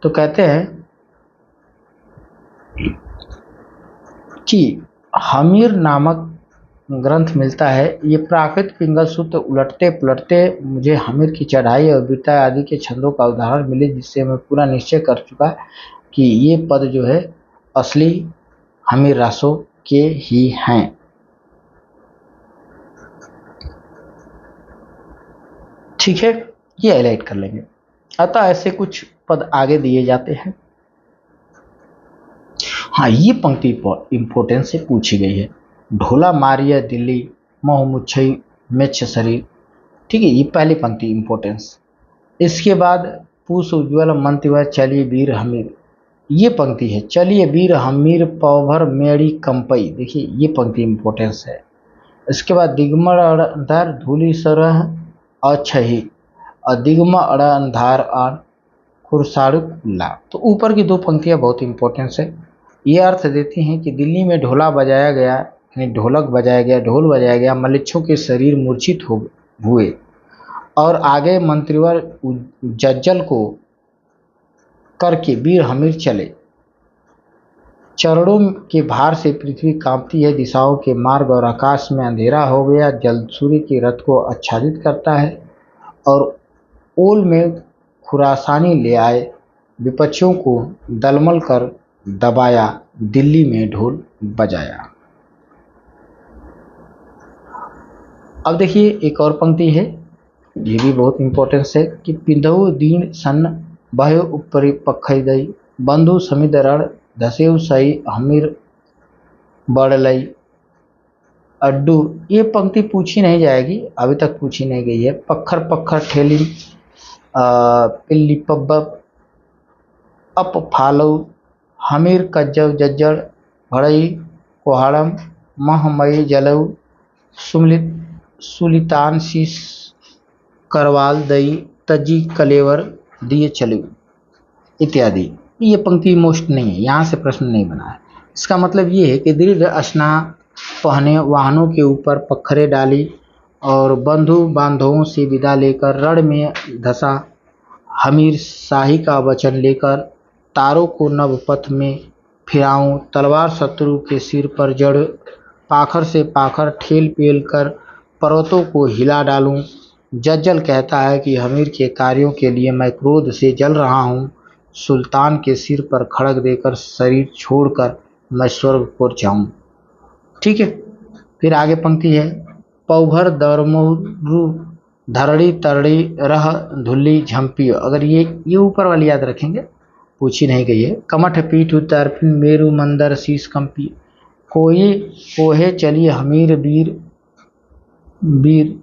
तो कहते हैं कि हमीर नामक ग्रंथ मिलता है। ये प्राकृत पिंगल सूत्र उलटते पुलटते मुझे हमीर की चढ़ाई और वीरता आदि के छंदों का उदाहरण मिले, जिससे मैं पूरा निश्चय कर चुका कि ये पद जो है असली हमीर रासो के ही हैं। ठीक है, ये हाईलाइट कर लेंगे। अतः ऐसे कुछ पद आगे दिए जाते हैं। हाँ, ये पंक्ति इम्पोर्टेंस से पूछी गई है। ढोला मारिया दिल्ली मोह मुच्छई मेच्छ शरीर। ठीक है, ये पहली पंक्ति इम्पोर्टेंस। इसके बाद पूष उज्ज्वल मंतिवर चलिए वीर हमीर, ये पंक्ति है। चलिए वीर हमीर पौभर मेड़ी कंपई, देखिए ये पंक्ति इम्पोर्टेंस है। इसके बाद दिगमर अंधार धूली सरह अछही, दिगम अड़ अंधार आर खुरसाड़ुल्ला। तो ऊपर की दो पंक्तियां बहुत इंपॉर्टेंट है। ये अर्थ देती हैं कि दिल्ली में ढोला बजाया गया, यानी ढोलक बजाया गया, ढोल बजाया गया, मलेच्छों के शरीर मूर्छित हुए और आगे मंत्रिवर जज्जल को करके वीर हमीर चले। चरणों के भार से पृथ्वी कांपती है, दिशाओं के मार्ग और आकाश में अंधेरा हो गया। जल सूर्य के रथ को आच्छादित करता है और ओल में खुरासानी ले आए, विपक्षियों को दलमल कर दबाया, दिल्ली में ढोल बजाया। अब देखिए एक और पंक्ति है, ये भी बहुत इंपॉर्टेंस है कि पिंधऊ दीन सन्न बह्यो ऊपरी पखई दई, बंधु समिद रण धसेउ सही हमीर बड़लई अड्डू। ये पंक्ति पूछी नहीं जाएगी, अभी तक पूछी नहीं गई है। पत्थर पत्थर ठेली पिल्ली पब्ब अप फालऊ हमीर कज्जव जज्जड़ भड़ई कोहाड़म महमई जलऊ सुमिलित सुलितान शीश करवाल दई तजी कलेवर दिए चलू इत्यादि। ये पंक्ति मोस्ट नहीं है, यहाँ से प्रश्न नहीं बना है। इसका मतलब ये है कि दीर्घ अस्ना पहने वाहनों के ऊपर पत्थरें डाली और बंधु बांधवों से विदा लेकर रण में धसा, हमीर शाही का वचन लेकर तारों को नव पथ में फिराऊं, तलवार शत्रु के सिर पर जड़, पाखर से पाखर ठेल पेल कर पर्वतों को हिला डालूं। जज्जल कहता है कि हमीर के कार्यों के लिए मैं क्रोध से जल रहा हूँ, सुल्तान के सिर पर खड़ग देकर शरीर छोड़कर मैं स्वर्ग को जाऊं। ठीक है, फिर आगे पंक्ति है, पौभर दरमोरु धरड़ी तरड़ी रह धुल्ली झंपियो। अगर ये ऊपर वाली याद रखेंगे, पूछी नहीं गई है। कमठ पीठ उतरफिन मेरु मंदर शीश कंपी, कोई कोहे चलिए हमीर वीर वीर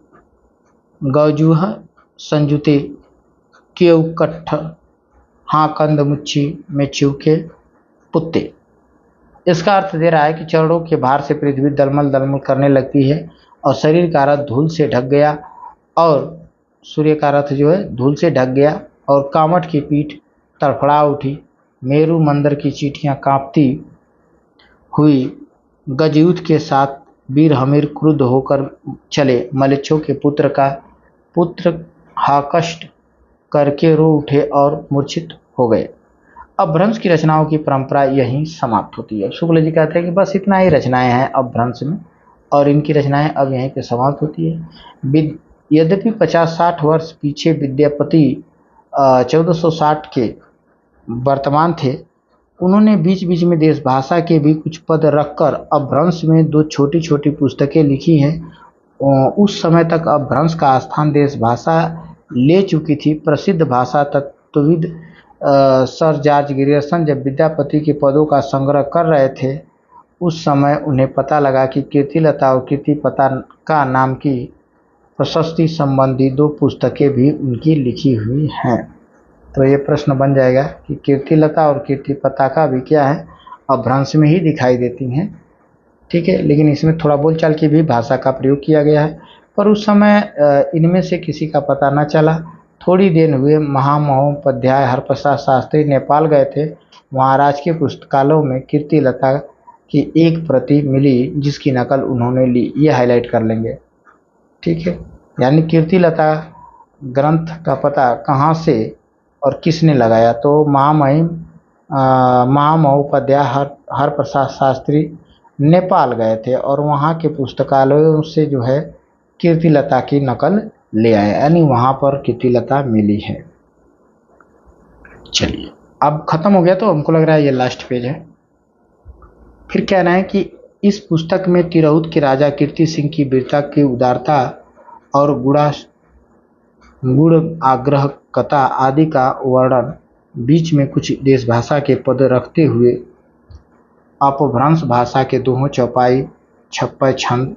गौजूह संजुते केव कट्ठ हाँ कंद मुच्छी में चिवके पुत्ते। इसका अर्थ दे रहा है कि चरणों के भार से पृथ्वी दलमल दलमल करने लगती है और शरीर का रथ धूल से ढक गया, और सूर्य का रथ जो है धूल से ढक गया और कामट की पीठ तड़फड़ा उठी, मेरु मंदिर की चींटियां कांपती हुई गजयुद्ध के साथ वीर हमीर क्रुद्ध होकर चले, मलेच्छों के पुत्र हाकष्ट करके रो उठे और मूर्छित हो गए। अपभ्रंश की रचनाओं की परंपरा यहीं समाप्त होती है। शुक्ल जी कहते हैं कि बस इतना ही रचनाएं हैं अपभ्रंश में, और इनकी रचनाएं अब यहीं पे समाप्त होती है। यद्यपि 50-60 वर्ष पीछे विद्यापति 1460 के वर्तमान थे, उन्होंने बीच बीच में देश भाषा के भी कुछ पद रखकर अपभ्रंश में 2 छोटी छोटी पुस्तकें लिखी हैं। उस समय तक अपभ्रंश का स्थान देश भाषा ले चुकी थी। प्रसिद्ध भाषा तत्वविद सर जॉर्ज ग्रियर्सन जब विद्यापति के पदों का संग्रह कर रहे थे, उस समय उन्हें पता लगा कि कीर्तिलता और कीर्तिपताका नाम की प्रशस्ति संबंधी 2 पुस्तकें भी उनकी लिखी हुई हैं। तो ये प्रश्न बन जाएगा कि कीर्तिलता और कीर्तिपताका भी क्या है, अपभ्रंश में ही दिखाई देती हैं। ठीक है, लेकिन इसमें थोड़ा बोलचाल की भी भाषा का प्रयोग किया गया है, पर उस समय इनमें से किसी का पता न चला। थोड़ी देर हुए महामहोपाध्याय हरप्रसाद शास्त्री नेपाल गए थे, वहाँ राजकीय पुस्तकालयों में कीर्तिलता की एक प्रति मिली जिसकी नकल उन्होंने ली। ये हाईलाइट कर लेंगे। ठीक है, यानी कीर्तिलता ग्रंथ का पता कहाँ से और किसने लगाया, तो महामहोपाध्याय हरप्रसाद शास्त्री नेपाल गए थे और वहाँ के पुस्तकालयों से जो है कीर्तिलता की नकल ले आए, यानी वहाँ पर कीर्तिलता मिली है। चलिए, अब खत्म हो गया, तो हमको लग रहा है ये लास्ट पेज है। फिर कहना है कि इस पुस्तक में तिरहुत के राजा कीर्ति सिंह की वीरता की उदारता और गुण आग्रहकता आदि का वर्णन, बीच में कुछ देशभाषा के पद रखते हुए अपभ्रंश भाषा के दोहों, चौपाई, छप्पर छंद,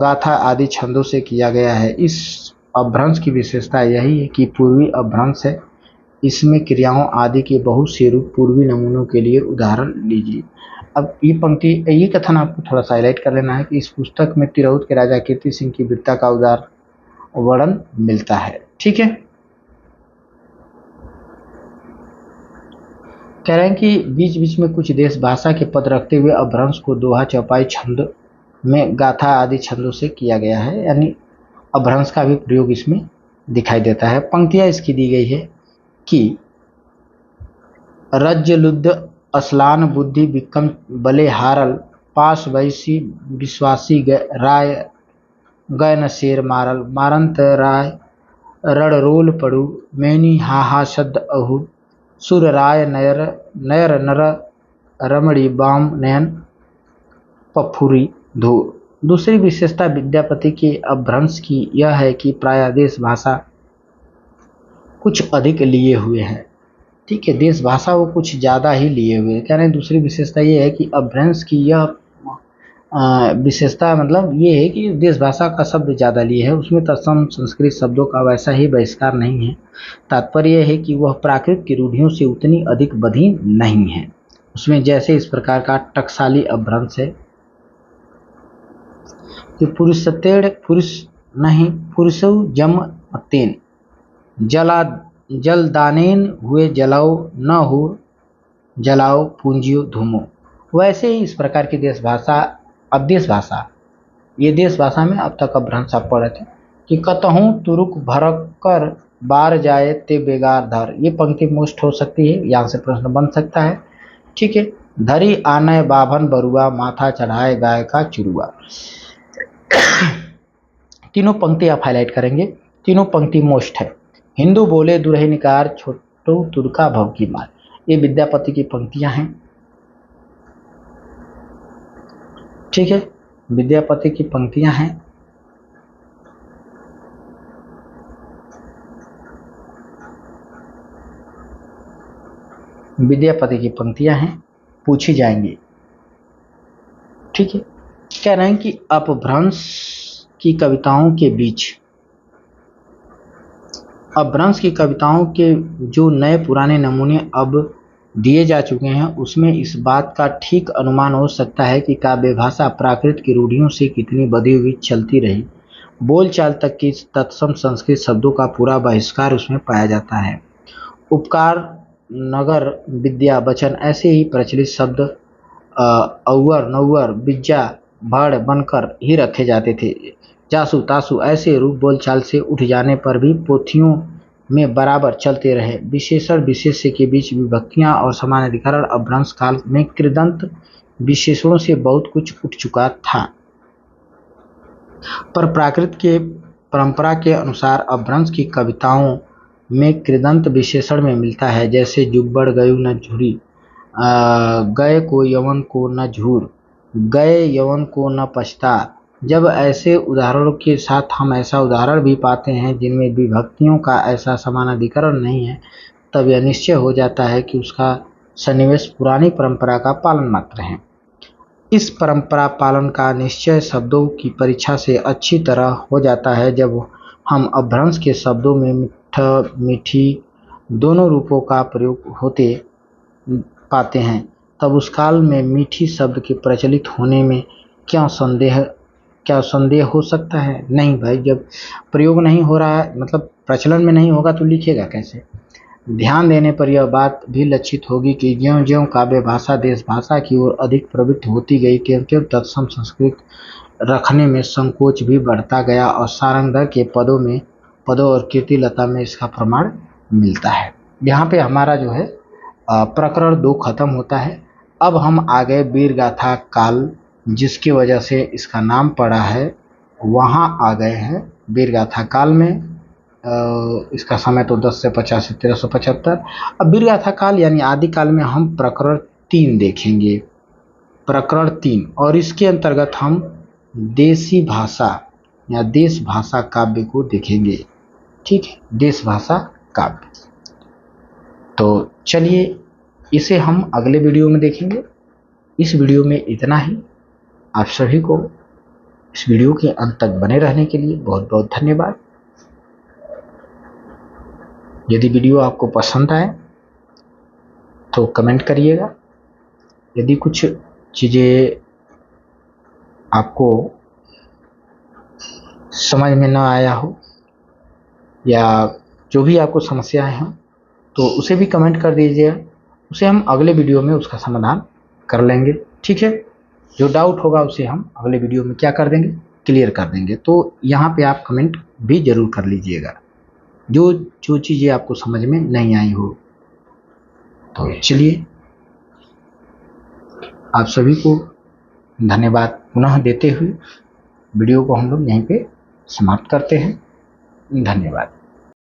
गाथा आदि छंदों से किया गया है। इस अपभ्रंश की विशेषता यही है कि पूर्वी अपभ्रंश है। इसमें क्रियाओं आदि के बहुत से रूप पूर्वी नमूनों के लिए उदाहरण लीजिए। अब ये पंक्ति, ये कथन आपको थोड़ा सा हाईलाइट कर लेना है कि इस पुस्तक में तिरहुत के राजा कीर्ति सिंह की वीरता का उदार वर्णन मिलता है। ठीक है, कह रहे हैं कि बीच बीच में कुछ देश भाषा के पद रखते हुए अपभ्रंश को दोहा, चौपाई, छंद में गाथा आदि छंदों से किया गया है, यानी अपभ्रंश का भी प्रयोग इसमें दिखाई देता है। पंक्तियां इसकी दी गई है कि रज्य लुद्ध असलान बुद्धि विक्रम बले हारल, पास वैसी विश्वासी राय गय न शेर मारल, मारंत राय रणरोल पड़ू, मैनी हाहा शब्द अहु, सुर राय नयर नयर नर रमणी बाम नयन पफुरी धो। दूसरी विशेषता विद्यापति के अपभ्रंश की यह है कि प्रायः देश भाषा कुछ अधिक लिए हुए हैं। ठीक है, देश भाषा वो कुछ ज़्यादा ही लिए हुए हैं। कह रहे हैं दूसरी विशेषता ये है कि अपभ्रंश की यह विशेषता मतलब ये है कि देश भाषा का शब्द ज़्यादा लिए है, उसमें तत्सम संस्कृत शब्दों का वैसा ही बहिष्कार नहीं है। तात्पर्य यह है कि वह प्राकृत की रूढ़ियों से उतनी अधिक बधी नहीं है। उसमें जैसे इस प्रकार का टकसाली अपभ्रंश है कि पुरुषतेड़ पुरुष नहीं, पुरुषौ जम तेन जला जलदानेन हुए जलाओ न हो जलाओ पूंजियो धूमो। वैसे ही इस प्रकार की देश भाषा, अब देश भाषा, ये देश भाषा में अब तक अपभ्रंश आप पढ़े थे कि कतहूँ तुरुक भरक कर बार जाए ते बेगार धर। ये पंक्ति मोस्ट हो सकती है, यहाँ से प्रश्न बन सकता है। ठीक है, धरी आनय बाभन बरुआ, माथा चढ़ाए गाय का चुरुआ। तीनों पंक्ति आप हाईलाइट करेंगे, तीनों पंक्ति मोस्ट है। हिंदू बोले दुरही निकार, छोटो तुर्का भव की मार। ये विद्यापति की पंक्तियां हैं। ठीक है, विद्यापति की पंक्तियां हैं। विद्यापति की पंक्तियां हैं, पूछी जाएंगी। ठीक है, कह रहे हैं कि अपभ्रंश की कविताओं के बीच, अपभ्रंश की कविताओं के जो नए पुराने नमूने अब दिए जा चुके हैं, उसमें इस बात का ठीक अनुमान हो सकता है कि काव्य भाषा प्राकृत की रूढ़ियों से कितनी बधी हुई चलती रही। बोलचाल तक की तत्सम संस्कृत शब्दों का पूरा बहिष्कार उसमें पाया जाता है। उपकार, नगर, विद्या, वचन ऐसे ही प्रचलित शब्द औवर, नौवर, बिज्जा, भड़ बनकर ही रखे जाते थे। जासू, तासू ऐसे रूप बोलचाल से उठ जाने पर भी पोथियों में बराबर चलते रहे। विशेषण विशेष्य के बीच विभक्तियां और समानाधिकरण अपभ्रंश काल में कृदंत विशेषणों से बहुत कुछ उठ चुका था, पर प्राकृत के परंपरा के अनुसार अपभ्रंश की कविताओं में कृदंत विशेषण में मिलता है, जैसे जुब्बड़ गयु न झुरी, गए को यवन को न झूर, गए यवन को न पछता। जब ऐसे उदाहरणों के साथ हम ऐसा उदाहरण भी पाते हैं जिनमें विभक्तियों का ऐसा समानाधिकरण नहीं है, तब यह निश्चय हो जाता है कि उसका सन्निवेश पुरानी परंपरा का पालन मात्र है। इस परंपरा पालन का निश्चय शब्दों की परीक्षा से अच्छी तरह हो जाता है जब हम अपभ्रंश के शब्दों में मिठ, मीठी दोनों रूपों का प्रयोग होते पाते हैं। तब उस काल में मीठी शब्द के प्रचलित होने में क्या संदेह हो सकता है? नहीं भाई, जब प्रयोग नहीं हो रहा है, मतलब प्रचलन में नहीं होगा तो लिखेगा कैसे? ध्यान देने पर यह बात भी लक्षित होगी कि ज्यों-ज्यों काव्य भाषा देश भाषा की ओर अधिक प्रवृत्त होती गई, त्यों-त्यों तत्सम संस्कृत रखने में संकोच भी बढ़ता गया और सारंगधर के पदों और कीर्तिलता में इसका प्रमाण मिलता है। यहाँ पे हमारा जो है प्रकरण 2 खत्म होता है। अब हम आ गए वीरगाथा काल, जिसकी वजह से इसका नाम पड़ा है, वहाँ आ गए हैं वीरगाथा काल में। इसका समय तो 10 से 50 से 1375। अब वीरगाथा काल यानी आदि काल में हम प्रकरण 3 देखेंगे, प्रकरण 3, और इसके अंतर्गत हम देसी भाषा या देश भाषा काव्य को देखेंगे। ठीक है, देश भाषा काव्य। तो चलिए इसे हम अगले वीडियो में देखेंगे। इस वीडियो में इतना ही। आप सभी को इस वीडियो के अंत तक बने रहने के लिए बहुत बहुत धन्यवाद। यदि वीडियो आपको पसंद आए तो कमेंट करिएगा। यदि कुछ चीज़ें आपको समझ में न आया हो या जो भी आपको समस्याएं हैं तो उसे भी कमेंट कर दीजिएगा। उसे हम अगले वीडियो में उसका समाधान कर लेंगे, ठीक है। जो डाउट होगा उसे हम अगले वीडियो में क्या कर देंगे, क्लियर कर देंगे। तो यहाँ पे आप कमेंट भी जरूर कर लीजिएगा जो जो चीज़ें आपको समझ में नहीं आई हो। तो चलिए, आप सभी को धन्यवाद पुनः देते हुए वीडियो को हम लोग यहीं पे समाप्त करते हैं। धन्यवाद।